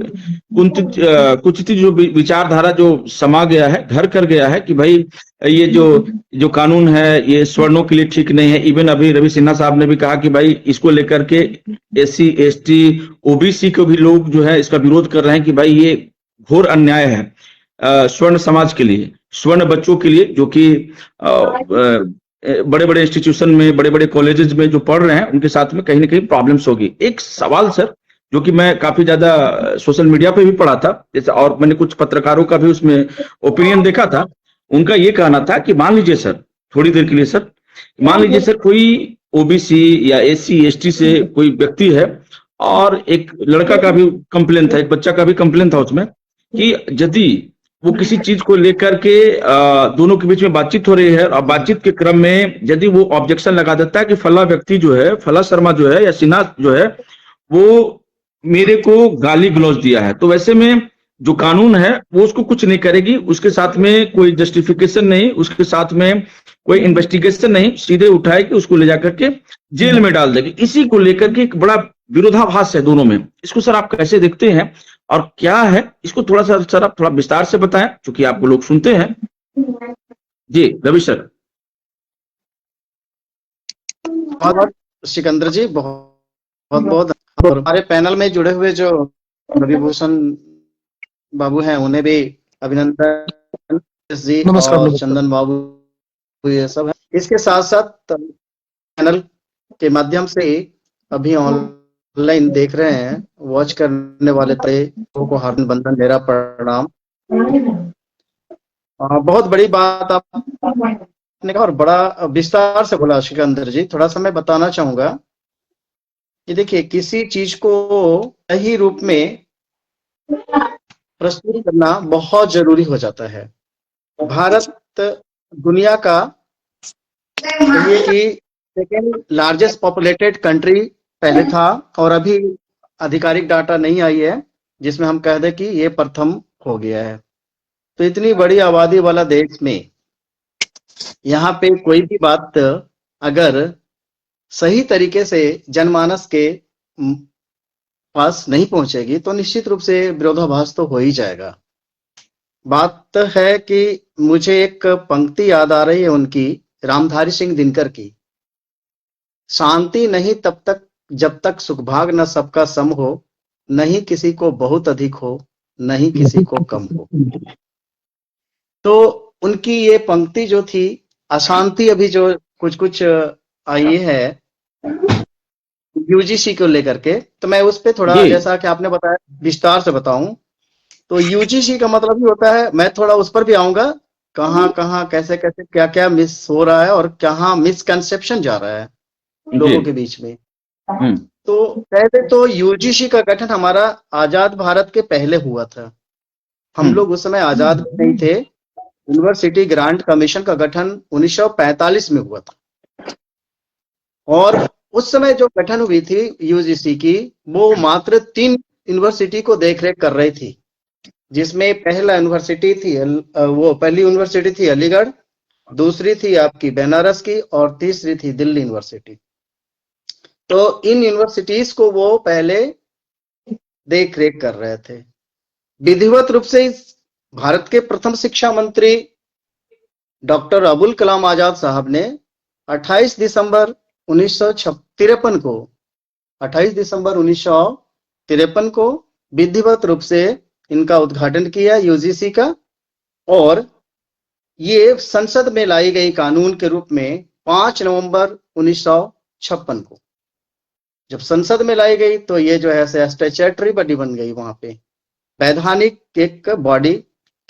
जो विचारधारा जो समा गया है, घर कर गया है कि भाई ये जो कानून है ये स्वर्णों के लिए ठीक नहीं है। इवन अभी रवि सिन्हा साहब ने भी कहा कि भाई इसको लेकर के एससी एसटी ओबीसी को भी लोग जो है इसका विरोध कर रहे हैं कि भाई ये घोर अन्याय है स्वर्ण समाज के लिए, स्वर्ण बच्चों के लिए, जो कि बड़े बड़े इंस्टीट्यूशन में, बड़े बड़े कॉलेजेस में जो पढ़ रहे हैं उनके साथ में कहीं ना कहीं प्रॉब्लम्स होगी। एक सवाल सर जो कि मैं काफी ज्यादा सोशल मीडिया पे भी पढ़ा था, जैसे और मैंने कुछ पत्रकारों का भी उसमें ओपिनियन देखा था, उनका ये कहना था कि मान लीजिए सर, थोड़ी देर के लिए सर, मान लीजिए सर कोई ओबीसी या एससी एसटी से कोई व्यक्ति है और एक लड़का का भी कंप्लेन था, एक बच्चा का भी कंप्लेन था उसमें कि यदि वो किसी चीज को लेकर के दोनों के बीच में बातचीत हो रही है और बातचीत के क्रम में यदि वो ऑब्जेक्शन लगा देता है कि फला व्यक्ति जो है, फला शर्मा जो है या सिन्हा जो है वो मेरे को गाली गलौज दिया है, तो वैसे में जो कानून है वो उसको कुछ नहीं करेगी, उसके साथ में कोई जस्टिफिकेशन नहीं, उसके साथ में कोई इन्वेस्टिगेशन नहीं, सीधे उठाएगी उसको ले जाकर के जेल में डाल देगी। इसी को लेकर के एक बड़ा विरोधाभास है दोनों में। इसको सर आप कैसे देखते हैं और क्या है, इसको थोड़ा सा सर आप थोड़ा विस्तार से बताएं, क्योंकि आपको लोग सुनते हैं। जी रवि सर। बहुत सिकंदर जी, बहुत बहुत और हमारे पैनल में जुड़े हुए जो रवि भूषण बाबू हैं उन्हें भी अभिनंदन जी और चंदन बाबू ये सब है। इसके साथ साथ पैनल के माध्यम से अभी ऑनलाइन देख रहे हैं, वॉच करने वाले लोगों को हार्दिक बंधन, मेरा प्रणाम। बहुत बड़ी बात आपने कहा और बड़ा विस्तार से बोला सिकंदर जी। थोड़ा सा मैं बताना चाहूंगा कि देखिए, किसी चीज को सही रूप में प्रस्तुत करना बहुत जरूरी हो जाता है। भारत दुनिया का ये कि सेकेंड लार्जेस्ट पॉपुलेटेड कंट्री पहले था और अभी आधिकारिक डाटा नहीं आई है जिसमें हम कह दें कि ये प्रथम हो गया है। तो इतनी बड़ी आबादी वाला देश में यहाँ पे कोई भी बात अगर सही तरीके से जनमानस के पास नहीं पहुंचेगी तो निश्चित रूप से विरोधाभास तो हो ही जाएगा। बात है कि मुझे एक पंक्ति याद आ रही है उनकी, रामधारी सिंह दिनकर की, शांति नहीं तब तक जब तक सुखभाग न सबका सम हो, नहीं किसी को बहुत अधिक हो, नहीं किसी को कम हो। तो उनकी ये पंक्ति जो थी, अशांति अभी जो कुछ कुछ आई है यूजीसी को लेकर के, तो मैं उस पे थोड़ा, जैसा कि आपने बताया, विस्तार से बताऊं तो यूजीसी का मतलब ही होता है, मैं थोड़ा उस पर भी आऊंगा, कहाँ कहाँ कैसे कैसे क्या क्या मिस हो रहा है और कहाँ मिसकंसेप्शन जा रहा है लोगों के बीच में। तो पहले तो यूजीसी का गठन हमारा आजाद भारत के पहले हुआ था। हम लोग उस समय आजाद नहीं थे। यूनिवर्सिटी ग्रांट कमीशन का गठन 1945 में हुआ था और उस समय जो गठन हुई थी यूजीसी की, वो मात्र 3 यूनिवर्सिटी को देखरेख कर रही थी, जिसमें पहली यूनिवर्सिटी थी अलीगढ़, दूसरी थी आपकी बनारस की और तीसरी थी दिल्ली यूनिवर्सिटी। तो इन यूनिवर्सिटीज को वो पहले देखरेख कर रहे थे। विधिवत रूप से भारत के प्रथम शिक्षा मंत्री डॉक्टर अबुल कलाम आजाद साहब ने 28 दिसंबर 1953 को विधिवत रूप से इनका उद्घाटन किया यूजीसी का, और ये संसद में लाई गई कानून के रूप में 5 नवंबर 1956 को जब संसद में लाई गई तो ये जो है स्टैट्यूटरी बॉडी बन गई, वहां पे वैधानिक एक बॉडी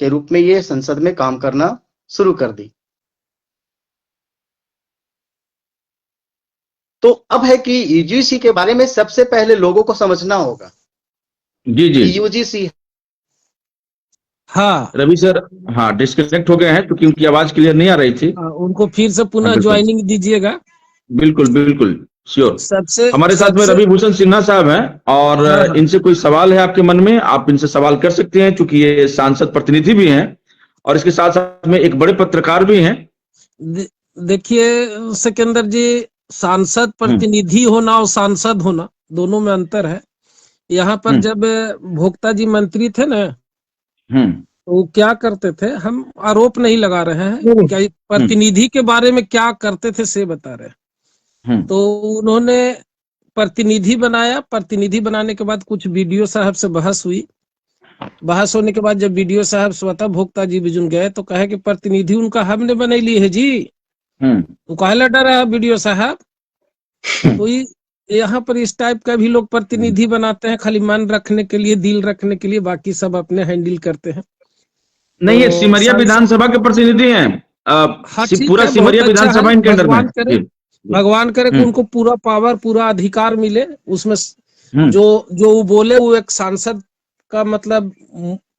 के रूप में ये संसद में काम करना शुरू कर दी। तो अब है कि यूजीसी के बारे में सबसे पहले लोगों को समझना होगा। जी जी यूजीसी, हाँ रवि सर, हाँ डिस्कनेक्ट हो गए हैं क्योंकि उनकी आवाज क्लियर नहीं आ रही थी। उनको फिर से हाँ पुनः बिल्कुल ज्वाइनिंग दीजिएगा। बिल्कुल बिल्कुल श्योर। सबसे हमारे साथ में सबसे रवि भूषण सिन्हा साहब हैं और हाँ हाँ इनसे कोई सवाल है आपके मन में, आप इनसे सवाल कर सकते हैं क्योंकि ये सांसद प्रतिनिधि भी हैं और इसके साथ साथ में एक बड़े पत्रकार भी हैं। देखिए सिकंदर जी, सांसद प्रतिनिधि होना और सांसद होना दोनों में अंतर है। यहाँ पर जब भोक्ता जी मंत्री थे ना, तो वो क्या करते थे, हम आरोप नहीं लगा रहे हैं, क्या प्रतिनिधि के बारे में क्या करते थे से बता रहे हैं। तो उन्होंने प्रतिनिधि बनाया, प्रतिनिधि बनाने के बाद कुछ बीडीओ साहब से बहस हुई। बहस होने के बाद जब बीडीओ साहब स्वतः भोक्ता जी बिजुन गए तो कहे कि प्रतिनिधि उनका हमने बनैली है जी, तो कहला डरा है बीडीओ साहब। तो यहाँ पर इस टाइप का भी लोग प्रतिनिधि बनाते हैं, खाली मन रखने के लिए, दिल रखने के लिए, बाकी सब अपने हैंडल करते हैं। नहीं, ये सिमरिया विधानसभा के प्रतिनिधि हैं। हाँ ठीक पूरा है, सिमरिया बहुत अच्छा विधानसभा है। इनके अंडर में भगवान करे, भगवान करे कि उनको पूरा पावर, पूरा अधिकार मिले उसमें। जो वो बोले वो एक सांसद का मतलब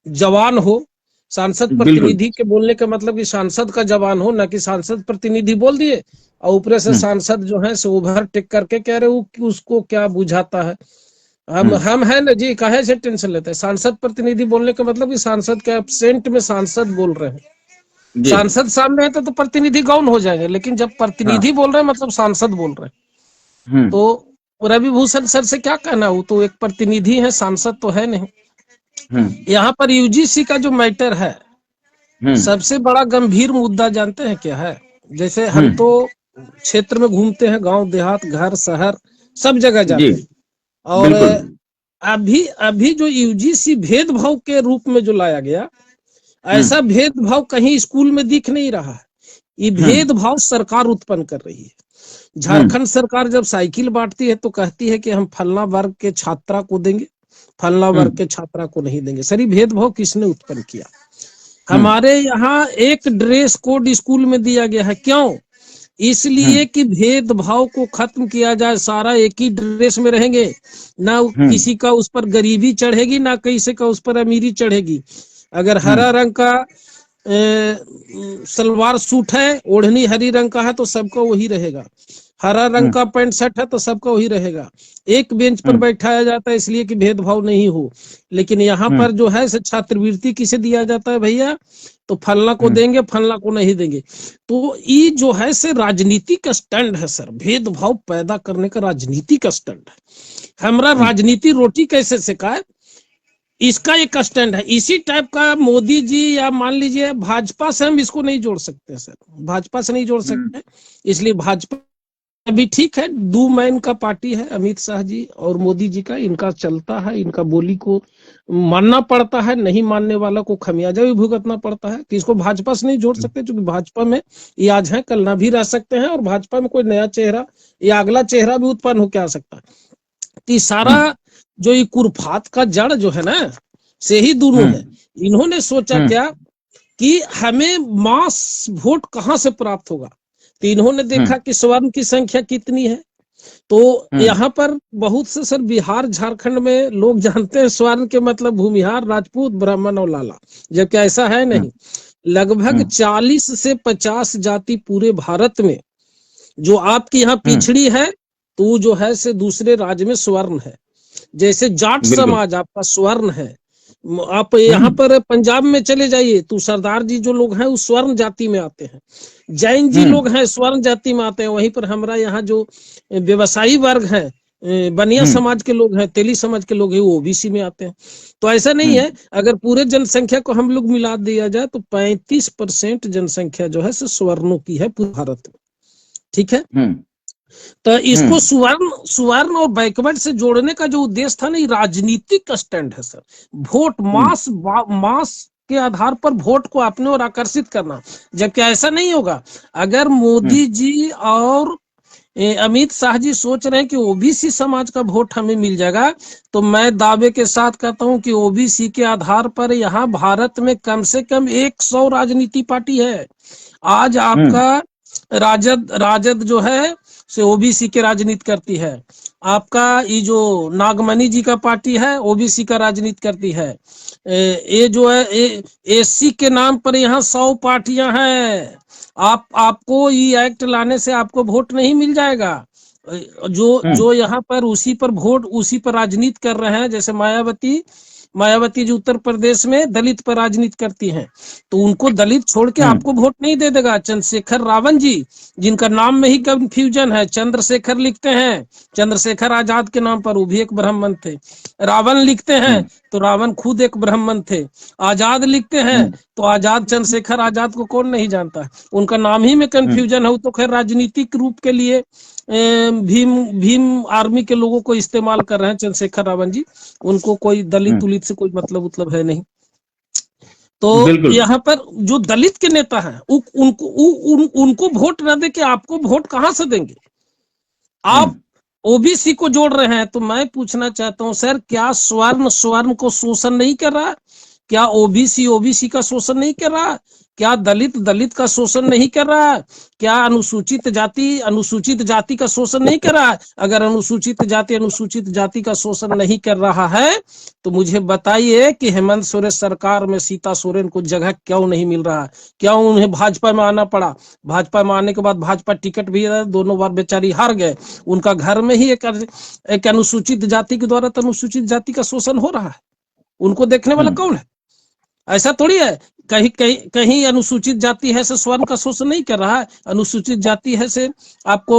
जवान हो, सांसद प्रतिनिधि के बोलने का मतलब कि सांसद का जवान हो, ना कि सांसद प्रतिनिधि बोल दिए और ऊपर से सांसद जो है सो ओवर टेक करके कह रहे हो कि उसको क्या बुझाता है। हम है ना जी, काहे से टेंशन लेते हैं। सांसद प्रतिनिधि बोलने का मतलब कि सांसद के एब्सेंट में सांसद बोल रहे हैं। सांसद सामने है तो प्रतिनिधि गौण हो जाएंगे, लेकिन जब प्रतिनिधि बोल रहे हैं मतलब सांसद बोल रहे हैं। तो रवि भूषण सर से क्या कहना, वो तो एक प्रतिनिधि है, सांसद तो है नहीं। यहाँ पर यूजीसी का जो मैटर है, सबसे बड़ा गंभीर मुद्दा जानते हैं क्या है? जैसे हम तो क्षेत्र में घूमते हैं, गांव देहात, घर शहर सब जगह जाते हैं, और अभी जो यूजीसी भेदभाव के रूप में जो लाया गया, ऐसा भेदभाव कहीं स्कूल में दिख नहीं रहा है। ये भेदभाव सरकार उत्पन्न कर रही है। झारखंड सरकार जब साइकिल बांटती है तो कहती है कि हम फलना वर्ग के छात्रा को देंगे, फलना वर्ग के छात्रा को नहीं देंगे। सर, भेदभाव किसने उत्पन्न किया? हमारे यहाँ एक ड्रेस कोड स्कूल में दिया गया है। क्यों? इसलिए कि भेदभाव को खत्म किया जाए। सारा एक ही ड्रेस में रहेंगे, ना किसी का उस पर गरीबी चढ़ेगी, ना किसी का उस पर अमीरी चढ़ेगी। अगर हरा रंग का सलवार सूट है, ओढ़नी हरी रंग का है तो सबका वही रहेगा। हरा रंग का पैंट शर्ट है तो सबका वही रहेगा। एक बेंच पर बैठाया जाता है इसलिए कि भेदभाव नहीं हो। लेकिन यहाँ पर जो है छात्रवृत्ति किसे दिया जाता है भैया? तो फलना को देंगे, फलना को नहीं देंगे। तो ये जो है से राजनीतिक स्टैंड है सर, भेदभाव पैदा करने का राजनीतिक स्टैंड है। हमारा राजनीति रोटी कैसे सिखाए, इसका एक स्टैंड है। इसी टाइप का मोदी जी या मान लीजिए भाजपा से हम इसको नहीं जोड़ सकते सर, भाजपा से नहीं जोड़ सकते। इसलिए भाजपा अभी ठीक है, 2 मैन का पार्टी है, अमित शाह जी और मोदी जी का, इनका चलता है, इनका बोली को मानना पड़ता है, नहीं मानने वाला को खमियाजा भी भुगतना पड़ता है। कि इसको भाजपा से नहीं जोड़ सकते क्योंकि भाजपा में ये आज है कल ना भी रह सकते हैं, और भाजपा में कोई नया चेहरा या अगला चेहरा भी उत्पन्न होकर आ सकता है। तो सारा जो ये कुरफात का जड़ जो है ना, से ही दोनों है। इन्होंने सोचा क्या कि हमें मास वोट कहां से प्राप्त होगा, तो इन्होंने देखा कि स्वर्ण की संख्या कितनी है। तो यहाँ पर बहुत से सर बिहार झारखंड में लोग जानते हैं स्वर्ण के मतलब भूमिहार, राजपूत, ब्राह्मण और लाला, जबकि ऐसा है नहीं। लगभग 40 से 50 जाति पूरे भारत में जो आपकी यहाँ पिछड़ी है, तो जो है से दूसरे राज्य में स्वर्ण है। जैसे जाट समाज आपका स्वर्ण है। आप यहाँ पर पंजाब में चले जाइए तो सरदार जी जो लोग हैं वो स्वर्ण जाति में आते हैं। जैन जी लोग हैं स्वर्ण जाति में आते हैं। वहीं पर हमारा यहाँ जो व्यवसायी वर्ग है, बनिया समाज के लोग हैं, तेली समाज के लोग हैं, वो ओबीसी में आते हैं। तो ऐसा नहीं है, अगर पूरे जनसंख्या को हम लोग मिला दिया जाए तो 35% जनसंख्या जो है स्वर्णों की है पूरे भारत में। ठीक है, तो इसको सुवर्ण और बैकवर्ड से जोड़ने का जो उद्देश्य था ना, ये राजनीतिक स्टैंड है सर। वोट मास के आधार पर वोट को अपने ओर आकर्षित करना, जबकि ऐसा नहीं होगा। अगर मोदी जी और अमित शाह जी सोच रहे हैं कि ओबीसी समाज का वोट हमें मिल जाएगा, तो मैं दावे के साथ कहता हूं कि ओबीसी के आधार पर यहाँ भारत में कम से कम 100 राजनीति पार्टी है। आज आपका राजद जो है से ओबीसी की राजनीति करती है। आपका ये जो नागमणि जी का पार्टी है ओबीसी का राजनीति करती है। ये जो है एससी के नाम पर यहाँ 100 पार्टियां हैं। आपको ये एक्ट लाने से आपको वोट नहीं मिल जाएगा। जो यहाँ पर उसी पर वोट उसी पर राजनीति कर रहे हैं, जैसे मायावती जो उत्तर प्रदेश में दलित पर राजनीति करती हैं, तो उनको दलित छोड़ के आपको वोट नहीं दे देगा। चंद्रशेखर रावण जी, जिनका नाम में ही कंफ्यूजन है, चंद्रशेखर लिखते हैं, चंद्रशेखर आजाद के नाम पर, वो भी एक ब्राह्मण थे। रावण लिखते हैं तो रावण खुद एक ब्राह्मण थे। आजाद लिखते हैं तो आजाद, चंद्रशेखर आजाद को कौन नहीं जानता। उनका नाम ही में कंफ्यूजन है। तो खैर राजनीतिक रूप के लिए भीम आर्मी के लोगों को इस्तेमाल कर रहे हैं चंद्रशेखर रावण जी। उनको कोई दलित उलित से कोई मतलब है नहीं। तो यहाँ पर जो दलित के नेता हैं उनको वोट न दे के आपको वोट कहां से देंगे। आप ओबीसी को जोड़ रहे हैं। तो मैं पूछना चाहता हूं सर, क्या स्वर्ण को शोषण नहीं कर रहा? क्या ओबीसी का शोषण नहीं कर रहा? क्या दलित का शोषण नहीं कर रहा? क्या अनुसूचित जाति का शोषण नहीं कर रहा? अगर अनुसूचित जाति का शोषण नहीं कर रहा है तो मुझे बताइए कि हेमंत सोरेन सरकार में सीता सोरेन को जगह क्यों नहीं मिल रहा? क्यों उन्हें भाजपा में आना पड़ा? भाजपा में आने के बाद भाजपा टिकट भी दोनों बार बेचारी हार गए। उनका घर में ही एक अनुसूचित जाति के द्वारा अनुसूचित जाति का शोषण हो रहा है। उनको देखने वाला कौन है? ऐसा थोड़ी है कहीं अनुसूचित जाति है से स्वर्ण का शोषण नहीं कर रहा है, अनुसूचित जाति है से आपको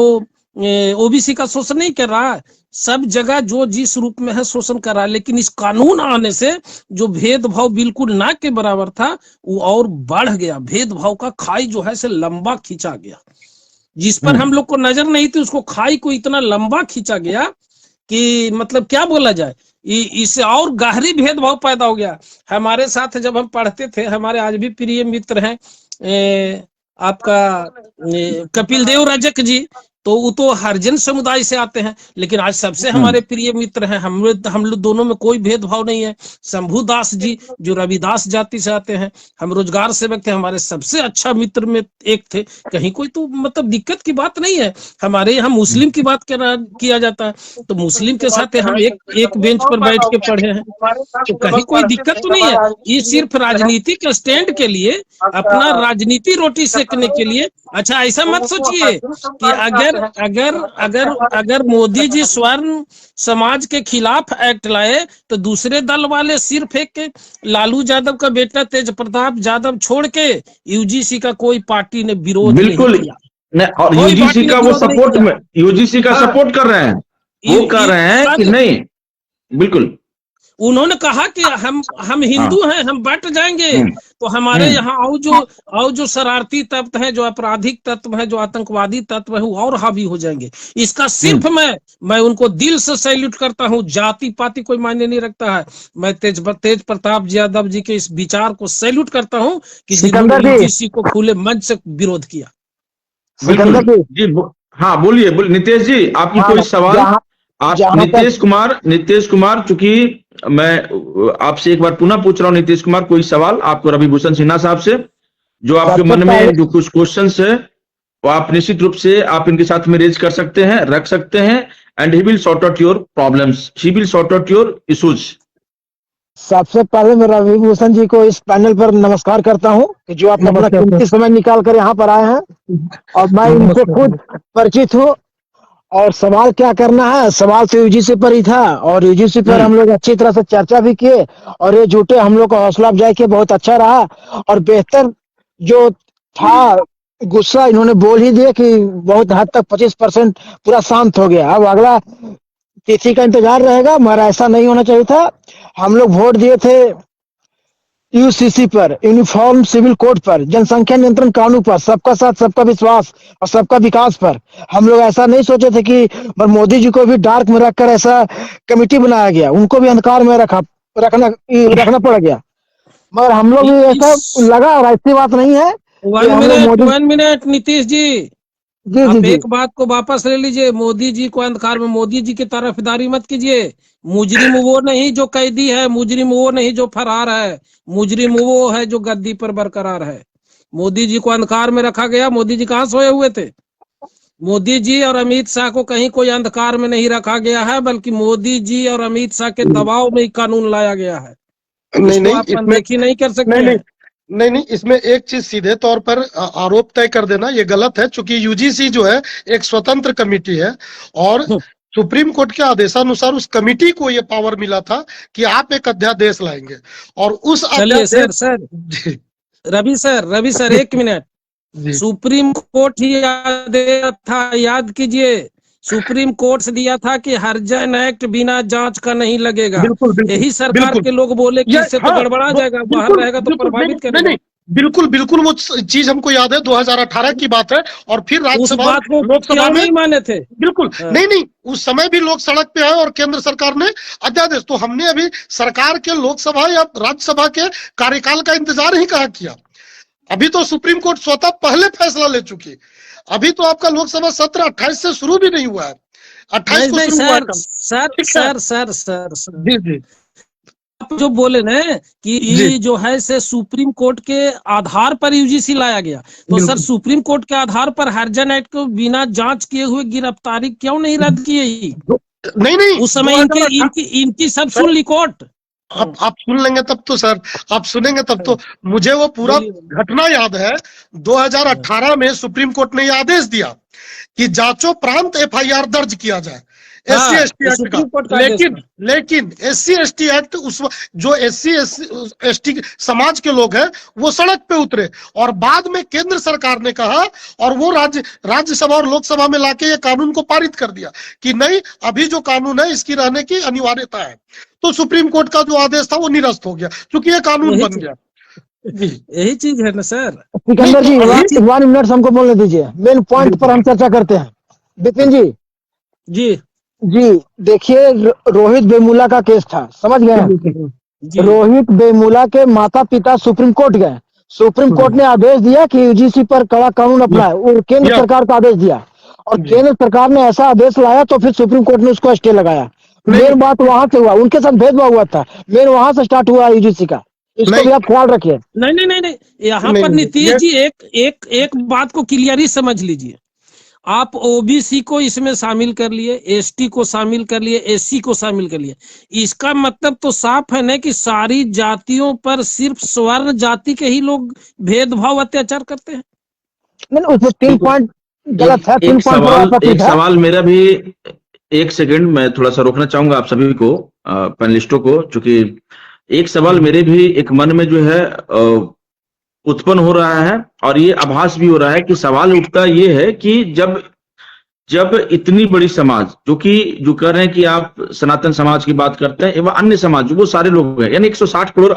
ओबीसी का शोषण नहीं कर रहा है। सब जगह जो जिस रूप में है शोषण कर रहा है। लेकिन इस कानून आने से जो भेदभाव बिल्कुल ना के बराबर था वो और बढ़ गया। भेदभाव का खाई जो है से लंबा खींचा गया। जिस पर हम लोग को नजर नहीं थी उसको खाई को इतना लंबा खींचा गया कि मतलब क्या बोला जाए, इससे और गहरी भेदभाव पैदा हो गया। हमारे साथ जब हम पढ़ते थे, हमारे आज भी प्रिय मित्र हैं आपका कपिल देव रजक जी, तो वो तो हरिजन समुदाय से आते हैं। लेकिन आज सबसे हमारे प्रिय मित्र हैं, हम लोग दोनों में कोई भेदभाव नहीं है। शंभू दास जी जो रविदास जाति से आते हैं, हम रोजगार सेवक थे, हमारे सबसे अच्छा मित्र में एक थे। कहीं कोई तो मतलब दिक्कत की बात नहीं है। हमारे यहाँ मुस्लिम की बात किया जाता है तो मुस्लिम के साथ हम एक बेंच पर बैठ के पढ़े हैं, तो कहीं कोई दिक्कत तो नहीं है। ये सिर्फ राजनीतिक स्टैंड के लिए, अपना राजनीति रोटी सेकने के लिए। अच्छा, ऐसा मत सोचिए कि अगर मोदी जी स्वर्ण समाज के खिलाफ एक्ट लाए तो दूसरे दल वाले सिर्फ एक लालू यादव का बेटा तेज प्रताप यादव छोड़ के यूजीसी का कोई पार्टी ने विरोध नहीं किया। और यूजीसी का वो सपोर्ट में यूजीसी का सपोर्ट कर रहे हैं, वो कर रहे हैं कि नहीं। बिल्कुल उन्होंने कहा कि हम हिंदू हैं, हम बट जाएंगे तो हमारे यहाँ और जो शरारती तत्व हैं, जो आपराधिक तत्व हैं, जो आतंकवादी तत्व हैं, वो और हावी हो जाएंगे। इसका सिर्फ मैं उनको दिल से सैल्यूट करता हूँ। जाति पाति कोई मायने नहीं रखता है। मैं तेज प्रताप यादव जी के इस विचार को सैल्यूट करता हूँ कि जिन्होंने यूजीसी को खुले मंच से विरोध किया। जी हाँ, बोलिए नितेश जी, आपकी कोई सवाल? आप नीतीश कुमार, चूंकि मैं आपसे एक बार पुनः पूछ रहा हूं नीतीश कुमार, कोई सवाल आपको रविभूषण सिन्हा साहब से जो आपके मन में जो कुछ क्वेश्चंस है वो आप निश्चित रूप से आप इनके साथ में रेज कर सकते हैं, रख सकते हैं, and he will sort out your problems, he will sort out your issues. सबसे पहले मैं रविभूषण जी को इस पैनल पर नमस्कार करता हूं कि जो आप अपना कीमती समय निकाल कर यहाँ पर आए हैं और मैं इनसे खुद परिचित हूँ। और सवाल क्या करना है, सवाल तो यूजीसी पर ही था और यूजीसी पर हम लोग अच्छी तरह से चर्चा भी किए और ये झूठे हम लोग को हौसला अफजाई किए, बहुत अच्छा रहा। और बेहतर जो था गुस्सा इन्होंने बोल ही दिया कि बहुत हद तक 25% पूरा शांत हो गया। अब अगला तिथि का इंतजार रहेगा, मगर ऐसा नहीं होना चाहिए था। हम लोग वोट दिए थे यूसीसी पर, यूनिफॉर्म सिविल कोड पर, जनसंख्या नियंत्रण कानून पर, सबका साथ सबका विश्वास और सबका विकास पर। हम लोग ऐसा नहीं सोचे थे कि मोदी जी को भी डार्क में रखकर ऐसा कमेटी बनाया गया, उनको भी अंधकार में रखना पड़ गया। मगर हम लोग भी ऐसा लगा, और ऐसी बात नहीं है। 1 मिनट नीतीश जी, आप एक बात को वापस ले लीजिए। मोदी जी को अंधकार में, मोदी जी की तरफदारी मत कीजिए। मुजरिम वो नहीं जो कैदी है, मुजरिम वो नहीं जो फरार है, मुजरिम वो है जो गद्दी पर बरकरार है। मोदी जी को अंधकार में रखा गया। मोदी जी कहाँ सोए हुए थे? मोदी जी और अमित शाह को कहीं कोई अंधकार में नहीं रखा गया है, बल्कि मोदी जी और अमित शाह के दबाव में ही कानून लाया गया है। नहीं इसको नहीं, आप इसमें अनदेखी नहीं कर सकते नहीं नहीं हैं। नहीं नहीं, इसमें एक चीज सीधे तौर पर आरोप तय कर देना ये गलत है, क्योंकि यूजीसी जो है एक स्वतंत्र कमेटी है और सुप्रीम कोर्ट के आदेशानुसार उस कमेटी को ये पावर मिला था कि आप एक अध्यादेश लाएंगे और उस चलिए सर जी रवि सर एक मिनट, जी सुप्रीम कोर्ट ही आदेश था, याद कीजिए, सुप्रीम कोर्ट से दिया था कि हरिजन एक्ट बिना जांच का नहीं लगेगा। बिल्कुल बिल्कुल यही सरकार बिल्कुल के लोग बोले कि ये इससे तो हाँ, गड़बड़ा वो जाएगा, बाहर बिल्कुल रहेगा तो बिल्कुल नहीं प्रभावित नहीं करेगा। नहीं, बिल्कुल बिल्कुल वो चीज हमको याद है, 2018 की बात है और फिर उस राज्यसभा बात को लोकसभा क्यों में नहीं माने थे? बिल्कुल हाँ। नहीं नहीं, उस समय भी लोग सड़क पे आए और केंद्र सरकार ने अध्यादेश, तो हमने अभी सरकार के लोकसभा या राज्यसभा के कार्यकाल का इंतजार ही कहाँ किया। अभी तो सुप्रीम कोर्ट स्वतः पहले फैसला ले चुकी, अभी तो आपका लोकसभा सत्र 28 से शुरू भी नहीं हुआ है, 28 को नहीं शुरू हुआ सर ठीक है। सर जी जी आप जो बोले ना कि जी। ये जो है से सुप्रीम कोर्ट के आधार पर यूजीसी लाया गया, तो सर बिल्कुल। सुप्रीम कोर्ट के आधार पर हरिजन एक्ट को बिना जांच किए हुए गिरफ्तारी क्यों नहीं रद्द की? नहीं नहीं, उस समय इनकी सब सुन ली कोर्ट। आप सुन लेंगे तब तो सर, आप सुनेंगे तब तो। मुझे वो पूरा घटना याद है, 2018 में सुप्रीम कोर्ट ने ये आदेश दिया कि जांचों प्रांत एफआईआर दर्ज किया जाए SC ST एक्ट का, लेकिन SC ST एक्ट उस जो SC ST समाज के लोग हैं वो सड़क पे उतरे और बाद में केंद्र सरकार ने कहा और वो राज्यसभा और लोकसभा में लाके ये कानून को पारित कर दिया कि नहीं, अभी जो कानून है इसकी रहने की अनिवार्यता है। तो सुप्रीम कोर्ट का जो आदेश था वो निरस्त हो गया क्योंकि ये कानून बन गया। यही चीज है ना सर। सिकंदर जी 1 मिनट हमको बोलने दीजिए, मेन पॉइंट पर हम चर्चा करते हैं। विपिन जी जी देखिए, रोहित वेमुला का केस था, समझ गए? रोहित वेमुला के माता पिता सुप्रीम कोर्ट गए, सुप्रीम कोर्ट ने आदेश दिया कि यूजीसी पर कड़ा कानून अपनाए और केंद्र सरकार का आदेश दिया और केंद्र सरकार ने ऐसा आदेश लाया तो फिर सुप्रीम कोर्ट ने उसको स्टे लगाया। मेन बात वहां से हुआ, उनके साथ भेदभाव हुआ था, मेन वहां से स्टार्ट हुआ यूजीसी का, इसको भी आप ख्याल रखिए। नहीं, यहाँ पर नीतीश जी एक बात को क्लियरली समझ लीजिए। आप ओबीसी को इसमें शामिल कर लिए, एसटी को शामिल कर लिए, एससी को शामिल कर लिए, इसका मतलब तो साफ है ना कि सारी जातियों पर सिर्फ स्वर्ण जाति के ही लोग भेदभाव अत्याचार करते हैं। नहीं, उसमें 3 पॉइंट गलत है। एक सवाल मेरा भी, एक सेकंड मैं थोड़ा सा रोकना चाहूंगा आप सभी को, पैनलिस्टों को, चूंकि एक सवाल मेरे भी एक मन में जो है उत्पन्न हो रहा है और ये आभास भी हो रहा है कि सवाल उठता ये है कि जब इतनी बड़ी समाज जो कह रहे हैं कि आप सनातन समाज की बात करते हैं एवं अन्य समाज, वो सारे लोग हैं, यानी 160 करोड़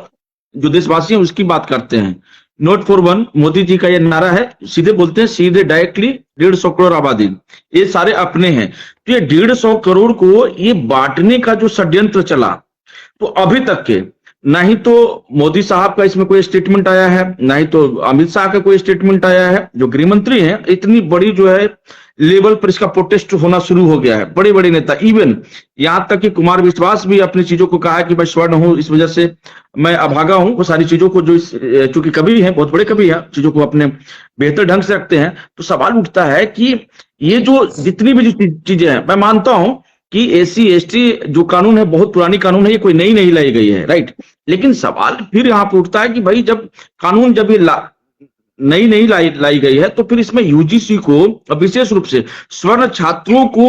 जो देशवासी हैं उसकी बात करते हैं। Note for one, Modi ji का ये नारा है, सीधे बोलते हैं, सीधे डायरेक्टली 150 करोड़ आबादी, ये सारे अपने हैं। तो ये 150 करोड़ को ये बांटने का जो षड्यंत्र चला, तो अभी तक के ना ही तो मोदी साहब का इसमें कोई स्टेटमेंट आया है, ना ही तो अमित शाह का कोई स्टेटमेंट आया है। जो गृह मंत्री हैं, इतनी बड़ी जो है लेवल पर इसका प्रोटेस्ट होना शुरू हो गया है, बड़े बड़े नेता, इवन यहां तक कि कुमार विश्वास भी अपनी चीजों को कहा है कि मैं स्वर्ण हूं, इस वजह से मैं अभागा हूं। वो सारी चीजों को जो चूंकि कवि हैं, बहुत बड़े कवि हैं, चीजों को अपने बेहतर ढंग से रखते हैं। तो सवाल उठता है कि ये जो जितनी भी जो चीजें हैं, मैं मानता हूं कि SC ST जो कानून है बहुत पुरानी कानून है, ये कोई नई नहीं लाई गई है, राइट। लेकिन सवाल फिर यहाँ पर उठता है कि भाई जब कानून जब ये नई नहीं लाई गई है, तो फिर इसमें यूजीसी को विशेष रूप से स्वर्ण छात्रों को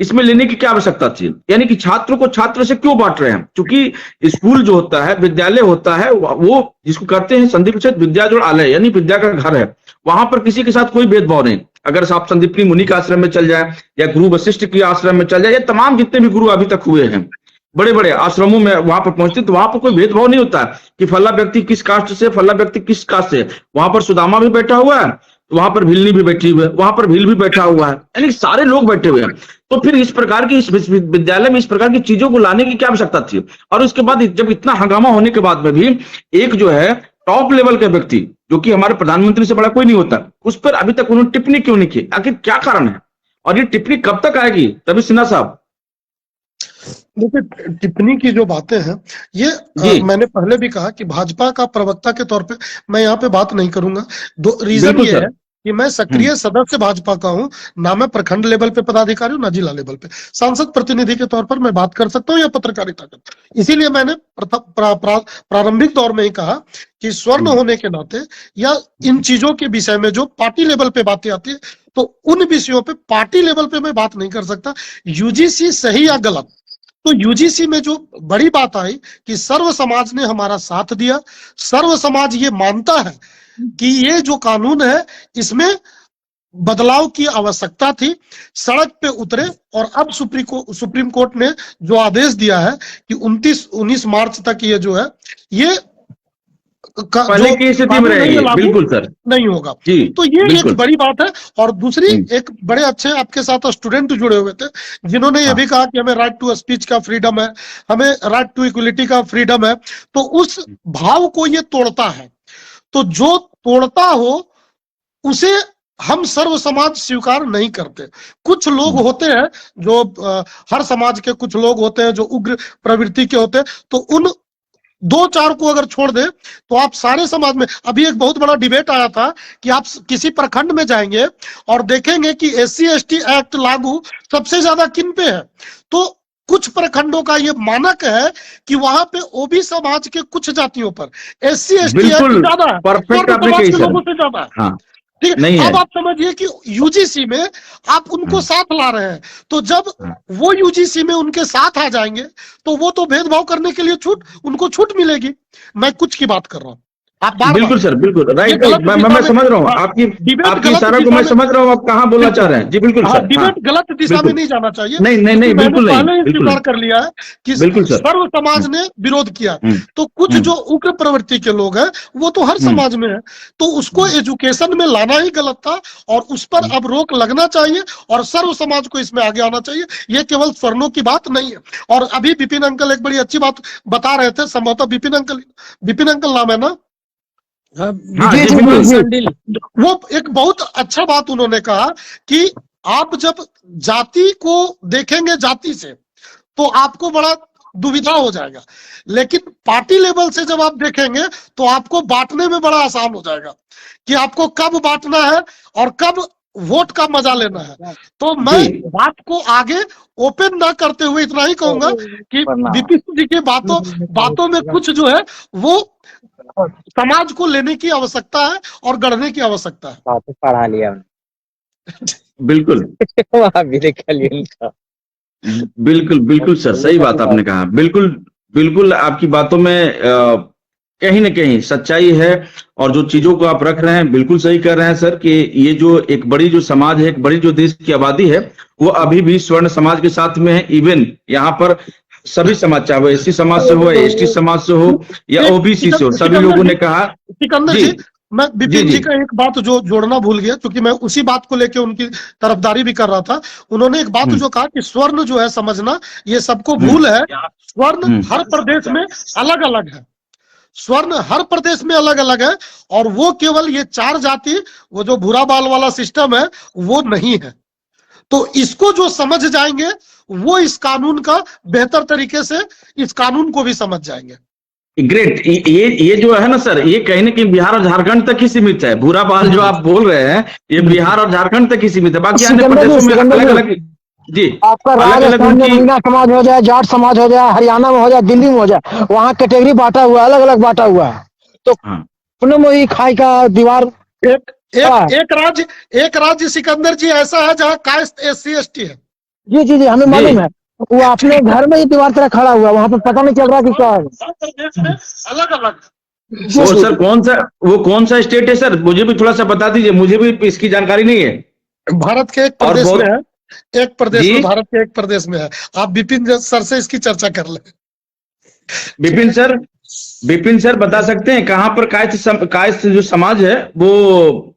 इसमें लेने की क्या आवश्यकता थी? यानी कि छात्रों को छात्र से क्यों बांट रहे हैं? क्योंकि स्कूल जो होता है, विद्यालय होता है, वो जिसको कहते हैं संदीप विद्या जो आलय, यानी विद्या का घर है, वहां पर किसी के साथ कोई भेदभाव नहीं। अगर आप संदीपनी मुनि के आश्रम में चल जाए या गुरु वशिष्ठ के आश्रम में चल जाए, या तमाम जितने भी गुरु अभी तक हुए हैं बड़े बड़े आश्रमों में, वहां पर पहुंचते तो वहां पर कोई भेदभाव नहीं होता कि फला व्यक्ति किस कास्ट से, फला व्यक्ति किस कास्ट से। वहां पर सुदामा भी बैठा हुआ है, वहां पर भिल्ली भी बैठी हुई है, वहां पर भील भी बैठा हुआ है, यानी सारे लोग बैठे हुए हैं। तो फिर इस प्रकार की, इस विद्यालय में इस प्रकार की चीजों को लाने की क्या आवश्यकता थी? और उसके बाद जब इतना हंगामा होने के बाद में भी एक जो है टॉप लेवल का व्यक्ति, जो कि हमारे प्रधानमंत्री से बड़ा कोई नहीं होता, उस पर अभी तक उन्होंने टिप्पणी क्यों नहीं की? आखिर क्या कारण है और ये टिप्पणी कब तक आएगी? तभी सिन्हा साहब, देखिए, टिप्पणी की जो बातें हैं ये मैंने पहले भी कहा कि भाजपा का प्रवक्ता के तौर पे मैं यहाँ पे बात नहीं करूंगा। दो रीजन ये है, कि मैं सक्रिय सदस्य भाजपा का हूं, ना मैं प्रखंड लेवल पे पदाधिकारी हूं, ना जिला लेवल पे। सांसद प्रतिनिधि के तौर पर मैं बात कर सकता हूं या पत्रकारिता कर। इसीलिए मैंने प्रारंभिक दौर में ही कहा कि स्वर्ण होने के नाते या इन चीजों के विषय में जो पार्टी लेवल पे बातें आती है, तो उन विषयों पे पार्टी लेवल पे मैं बात नहीं कर सकता। यूजीसी सही या गलत, तो यूजीसी में जो बड़ी बात आई कि सर्व समाज ने हमारा साथ दिया। सर्व समाज ये मानता है कि ये जो कानून है इसमें बदलाव की आवश्यकता थी, सड़क पे उतरे और अब सुप्रीम कोर्ट ने जो आदेश दिया है कि 19 मार्च तक ये जो है ये पहले की स्थिति में रहेगी। बिल्कुल सर, नहीं होगा। जी, तो ये एक बड़ी बात है। और दूसरी, एक बड़े अच्छे आपके साथ स्टूडेंट जुड़े हुए थे जिन्होंने ये भी कहा कि हमें राइट टू स्पीच का फ्रीडम है, हमें राइट टू इक्वलिटी का फ्रीडम है। तो उस भाव को ये तोड़ता है। तो जो तोड़ता हो उसे हम सर्व समाज स्वीकार नहीं करते। कुछ लोग होते हैं जो हर समाज के कुछ लोग होते हैं जो उग्र प्रवृत्ति के होते हैं, तो उन 2-4 को अगर छोड़ दे तो आप सारे समाज में। अभी एक बहुत बड़ा डिबेट आया था कि आप किसी प्रखंड में जाएंगे और देखेंगे कि SC/ST एक्ट लागू सबसे ज्यादा किन पे है। तो कुछ प्रखंडों का ये मानक है कि वहां पे ओबी समाज के कुछ जातियों पर SC/ST एक्ट ज्यादा है, परफेक्ट आपने कही सर, लोगों से ज्यादा है। हाँ, ठीक नहीं है। है। अब आप समझिए कि यूजीसी में आप उनको साथ ला रहे हैं, तो जब वो यूजीसी में उनके साथ आ जाएंगे तो वो तो भेदभाव करने के लिए उनको छूट मिलेगी। मैं कुछ की बात कर रहा हूं, आप बिल्कुल सर, बिल्कुल राइट। मैं समझ रहा हूँ आपकी इशारा को, मैं समझ रहा हूँ आप कहाँ बोलना चाह रहे हैं। जी बिल्कुल सर, डिबेट गलत दिशा में नहीं जाना चाहिए। नहीं, बिल्कुल नहीं। पहले ही स्वीकार कर लिया है कि सर्व समाज ने विरोध किया। तो कुछ जो उग्र प्रवृत्ति के लोग हैं वो तो हर समाज में है, तो उसको एजुकेशन में लाना ही गलत था और उस पर अब रोक लगना चाहिए और सर्व समाज को इसमें आगे आना चाहिए। ये केवल स्वर्णों की बात नहीं है। और अभी विपिन अंकल एक बड़ी अच्छी बात बता रहे थे, संभवतः विपिन अंकल नाम है ना? वो एक बहुत अच्छा बात उन्होंने कहा कि आप जब जाति को देखेंगे जाति से तो आपको बड़ा दुविधा हो जाएगा, लेकिन पार्टी लेवल से जब आप देखेंगे तो आपको बांटने में बड़ा आसान हो जाएगा कि आपको कब बांटना है और कब वोट का मजा लेना है। तो मैं बात को आगे ओपन ना करते हुए इतना ही कहूंगा कि विपिन जी के बातों में कुछ जो है वो समाज को लेने की आवश्यकता है और गढ़ने की आवश्यकता है। पढ़ा लिया बिल्कुल बिल्कुल सर, सही बात आपने कहा। बिल्कुल आपकी बातों में कहीं ना कहीं सच्चाई है और जो चीजों को आप रख रहे हैं बिल्कुल सही कर रहे हैं सर कि ये जो एक बड़ी जो समाज है, एक बड़ी जो देश की आबादी है वो अभी भी स्वर्ण समाज के साथ में है। इवन यहाँ पर सभी समाज, चाहे वो SC समाज से हो, ST समाज से हो या OBC से हो, सभी लोगों ने कहा। सिकंदर जी, मैं विपिन जी का एक बात जो जोड़ना भूल गया क्योंकि मैं उसी बात को लेकर उनकी तरफदारी भी कर रहा था। उन्होंने एक बात जो कहा कि स्वर्ण जो है समझना ये सबको भूल है। स्वर्ण हर प्रदेश में अलग अलग है, स्वर्ण हर प्रदेश में अलग अलग है और वो केवल ये 4 जाति, वो जो भूरा बाल वाला सिस्टम है वो नहीं है। तो इसको जो समझ जाएंगे वो इस कानून का बेहतर तरीके से इस कानून को भी समझ जाएंगे। ग्रेट। ये जो है ना सर, ये कहीं ना कहीं बिहार और झारखंड तक ही सीमित है। भूरा बाल जो आप बोल रहे हैं ये बिहार और झारखंड तक ही सीमित है, बाकी अन्य प्रदेशों में अलग अलग। जी, आपका राजस्थान में मीणा समाज हो जाए, जाट समाज हो जाए, हरियाणा में हो जाए, दिल्ली में हो जाए, वहाँ कैटेगरी बांटा हुआ है, अलग अलग बांटा हुआ है। तो अपने में ही खाई का दीवार एक राज्य सिकंदर जी ऐसा है जहाँ कास्ट SC/ST है। जी हमें मालूम है। वो अपने घर में ही दीवार तरह खड़ा हुआ, वहाँ पे पता नहीं चल रहा कि क्या है। अलग अलग। वो सर कौन सा स्टेट है सर, मुझे भी थोड़ा सा बता दीजिए, मुझे भी इसकी जानकारी नहीं है। भारत के एक प्रदेश में है, एक प्रदेश में, भारत के एक प्रदेश में है। आप विपिन सर से इसकी चर्चा कर लें। विपिन सर बता सकते हैं कहाँ पर कायस्थ जो समाज है वो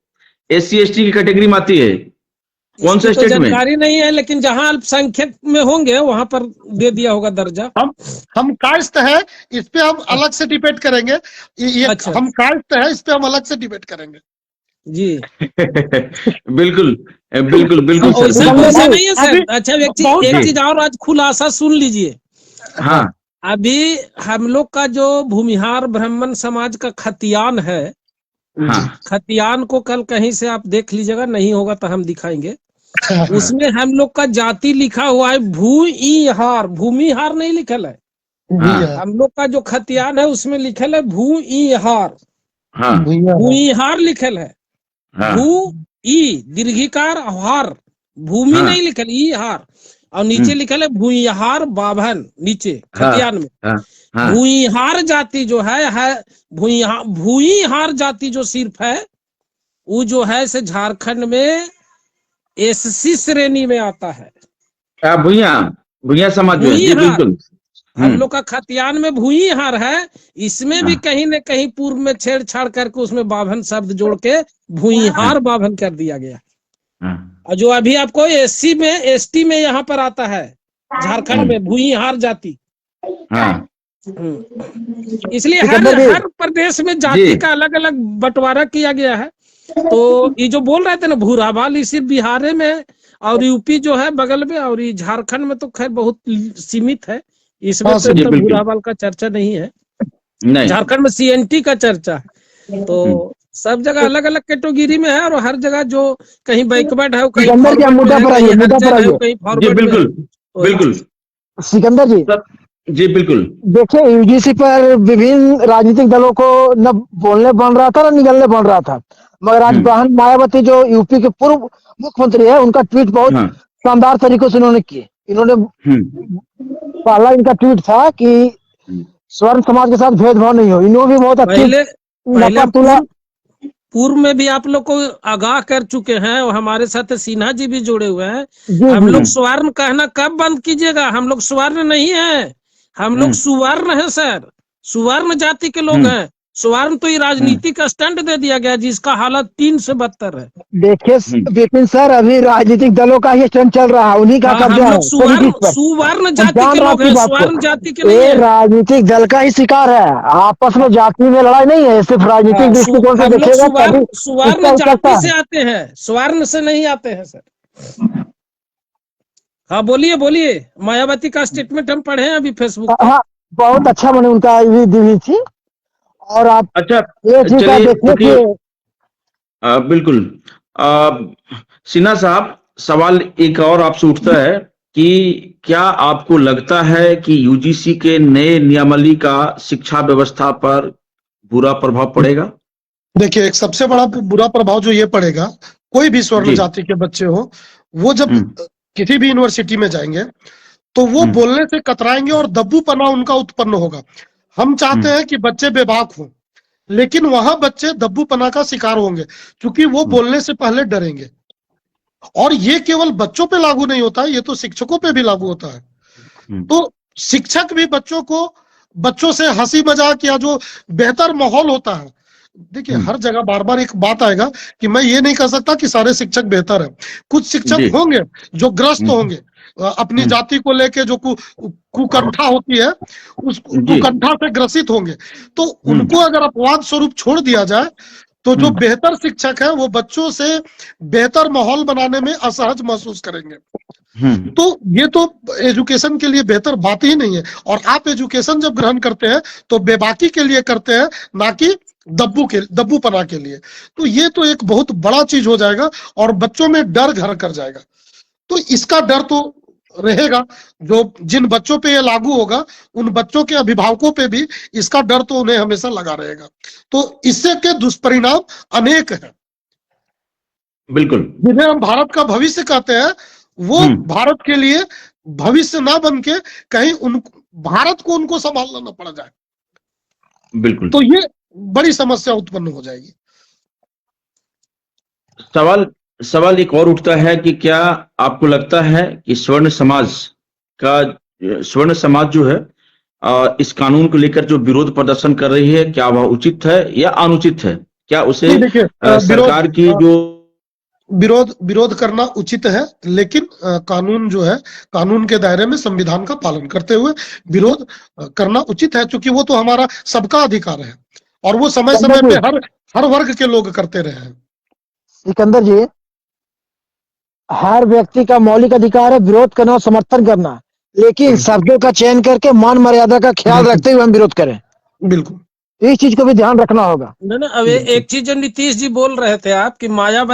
SC/ST की कैटेगरी में आती है, कौन सा स्टेट में? जानकारी नहीं है, लेकिन जहां अल्पसंख्यक में होंगे वहां पर दे दिया होगा दर्जा। हम कायस्थ है, इस पे हम अलग से डिबेट करेंगे। अच्छा। हम कायस्थ है, इस पे हम अलग से डिबेट करेंगे। जी बिल्कुल सर, ऐसा नहीं है सर। अच्छा व्यक्ति, एक चीज और आज खुलासा सुन लीजिए। हाँ, अभी हम लोग का जो भूमिहार ब्राह्मण समाज का खतियान है हाँ खतियान को कल कहीं से आप देख लीजिएगा, नहीं होगा तो हम दिखाएंगे। उसमें हम लोग का जाति लिखा हुआ है भूईहार, भूमिहार नहीं लिखल है। हाँ हम लोग का जो खतियान है उसमें लिखल है भूईहार, हाँ भूईहार लिखल है। हाँ भू ई दीर्घिकार हार, भूमि हाँ नहीं लिखल, ई हार, और नीचे लिखल है भूईहार बाभन, नीचे खतियान में। हाँ हाँ भूईहार जाति जो है भूईहार जाति जो सिर्फ है वो जो है से झारखंड में एससी श्रेणी में आता है। भुइया भुइया समाज जो है, जी भूईहार बिल्कुल। हम लोग का खतियान में भूईहार है, इसमें भी कहीं न कहीं पूर्व में छेड़छाड़ करके उसमें बाभन शब्द जोड़ के भूईहार बाभन कर दिया गया। और जो अभी आपको एससी में एसटी में यहाँ पर आता है झारखंड में भूईहार जाति। हाँ इसलिए हर प्रदेश में जाति का अलग अलग बंटवारा किया गया है। तो ये जो बोल रहे थे ना भूराबाल, इसी बिहार में और यूपी जो है बगल में, और ये झारखंड में तो खैर बहुत सीमित है, इसमें तो भूराबाल का चर्चा नहीं है। झारखंड में सीएनटी का चर्चा है। तो सब जगह अलग अलग कैटेगरी में है, और हर जगह जो कहीं बैकवर्ड है, कहीं बिल्कुल बिल्कुल। सिकंदर जी बिल्कुल। देखिए, यूजीसी पर विभिन्न राजनीतिक दलों को न बोलने बन रहा था न निगलने बन रहा था, मगर आज बहन मायावती जो यूपी के पूर्व मुख्यमंत्री है, उनका ट्वीट बहुत शानदार तरीकों से उन्होंने किए। इन्होंने पहला इनका ट्वीट था कि स्वर्ण समाज के साथ भेदभाव नहीं हो। इन्होंने भी बहुत अच्छे पूर्व में भी आप लोग को आगाह कर चुके हैं, और हमारे साथ सिन्हा जी भी जुड़े हुए हैं। हम लोग स्वर्ण कहना कब बंद कीजिएगा? हम लोग स्वर्ण नहीं है, हम लोग सुवर्ण है सर, सुवर्ण जाति के लोग हैं। स्वर्ण तो ये राजनीतिक स्टंट दे दिया गया जिसका हालत 3 से बदतर है। देखिए विपिन सर, अभी राजनीतिक दलों का ही स्टंट चल रहा है, उन्हीं का कब्जा है। सुवर्ण जाति के लोग हैं, स्वर्ण जाति के नहीं है। राजनीतिक दल का ही शिकार है, आपस में जाति में लड़ाई नहीं है, सिर्फ राजनीतिक दृष्टिकोण से देखिएगा। सुवर्ण जाति से आते हैं, स्वर्ण से नहीं आते हैं सर। हाँ बोलिए बोलिए, मायावती का स्टेटमेंट हम पढ़े हैं अभी फेसबुक पर। हाँ, बहुत अच्छा मैंने उनका दी थी। और आप अच्छा ये चीज देखिए, बिल्कुल। सिन्हा साहब, सवाल एक और आपसे उठता है कि क्या आपको लगता है कि यूजीसी के नए नियमावली का शिक्षा व्यवस्था पर बुरा प्रभाव पड़ेगा? देखिए, एक सबसे बड़ा बुरा प्रभाव जो ये पड़ेगा, कोई भी स्वर्ण जाति के बच्चे हो, वो जब किसी भी यूनिवर्सिटी में जाएंगे तो वो बोलने से कतराएंगे और दब्बूपना उनका उत्पन्न होगा। हम चाहते हैं कि बच्चे बेबाक हों, लेकिन वहां बच्चे दब्बूपना का शिकार होंगे, क्योंकि वो बोलने से पहले डरेंगे। और ये केवल बच्चों पे लागू नहीं होता है, ये तो शिक्षकों पे भी लागू होता है। तो शिक्षक भी बच्चों से हंसी मजाक या जो बेहतर माहौल होता है, देखिए हर जगह बार बार एक बात आएगा कि मैं ये नहीं कह सकता कि सारे शिक्षक बेहतर हैं। कुछ शिक्षक होंगे जो ग्रस्त होंगे अपनी जाति को लेके, जो कुकंठा होती है उस कुकंठा से ग्रसित होंगे। तो उनको अगर अपवाद स्वरूप छोड़ दिया जाए तो जो बेहतर शिक्षक है वो बच्चों से बेहतर माहौल बनाने में असहज महसूस करेंगे। तो ये तो एजुकेशन के लिए बेहतर बात ही नहीं है। और आप एजुकेशन जब ग्रहण करते हैं तो बेबाकी के लिए करते हैं, ना कि दब्बूपना के लिए। तो ये तो एक बहुत बड़ा चीज हो जाएगा और बच्चों में डर घर कर जाएगा। तो इसका डर तो रहेगा, जो जिन बच्चों पे ये लागू होगा उन बच्चों के अभिभावकों पे भी इसका डर तो उन्हें हमेशा लगा रहेगा। तो इससे के दुष्परिणाम अनेक हैं। बिल्कुल, जिन्हें हम भारत का भविष्य कहते हैं, वो भारत के लिए भविष्य ना बन के कहीं भारत को उनको संभालना ना पड़ जाए। बिल्कुल, तो ये बड़ी समस्या उत्पन्न हो जाएगी। सवाल एक और उठता है कि क्या आपको लगता है कि स्वर्ण समाज जो है इस कानून को लेकर जो विरोध प्रदर्शन कर रही है, क्या वह उचित है या अनुचित है? क्या उसे सरकार की जो विरोध करना उचित है, लेकिन कानून जो है, कानून के दायरे में संविधान का पालन करते हुए विरोध करना उचित है, क्योंकि वो तो हमारा सबका अधिकार है और वो समय समय पे हर वर्ग के लोग करते रहे हैं। सिकंदर जी, हर व्यक्ति का मौलिक अधिकार है विरोध करना और समर्थन करना, लेकिन शब्दों का चयन करके मान मर्यादा का ख्याल रखते हुए हम विरोध करें। बिल्कुल। इस चीज को भी ध्यान रखना होगा। ना अब एक चीज जो नीतीश जी बोल रहे थे आप कि मायावती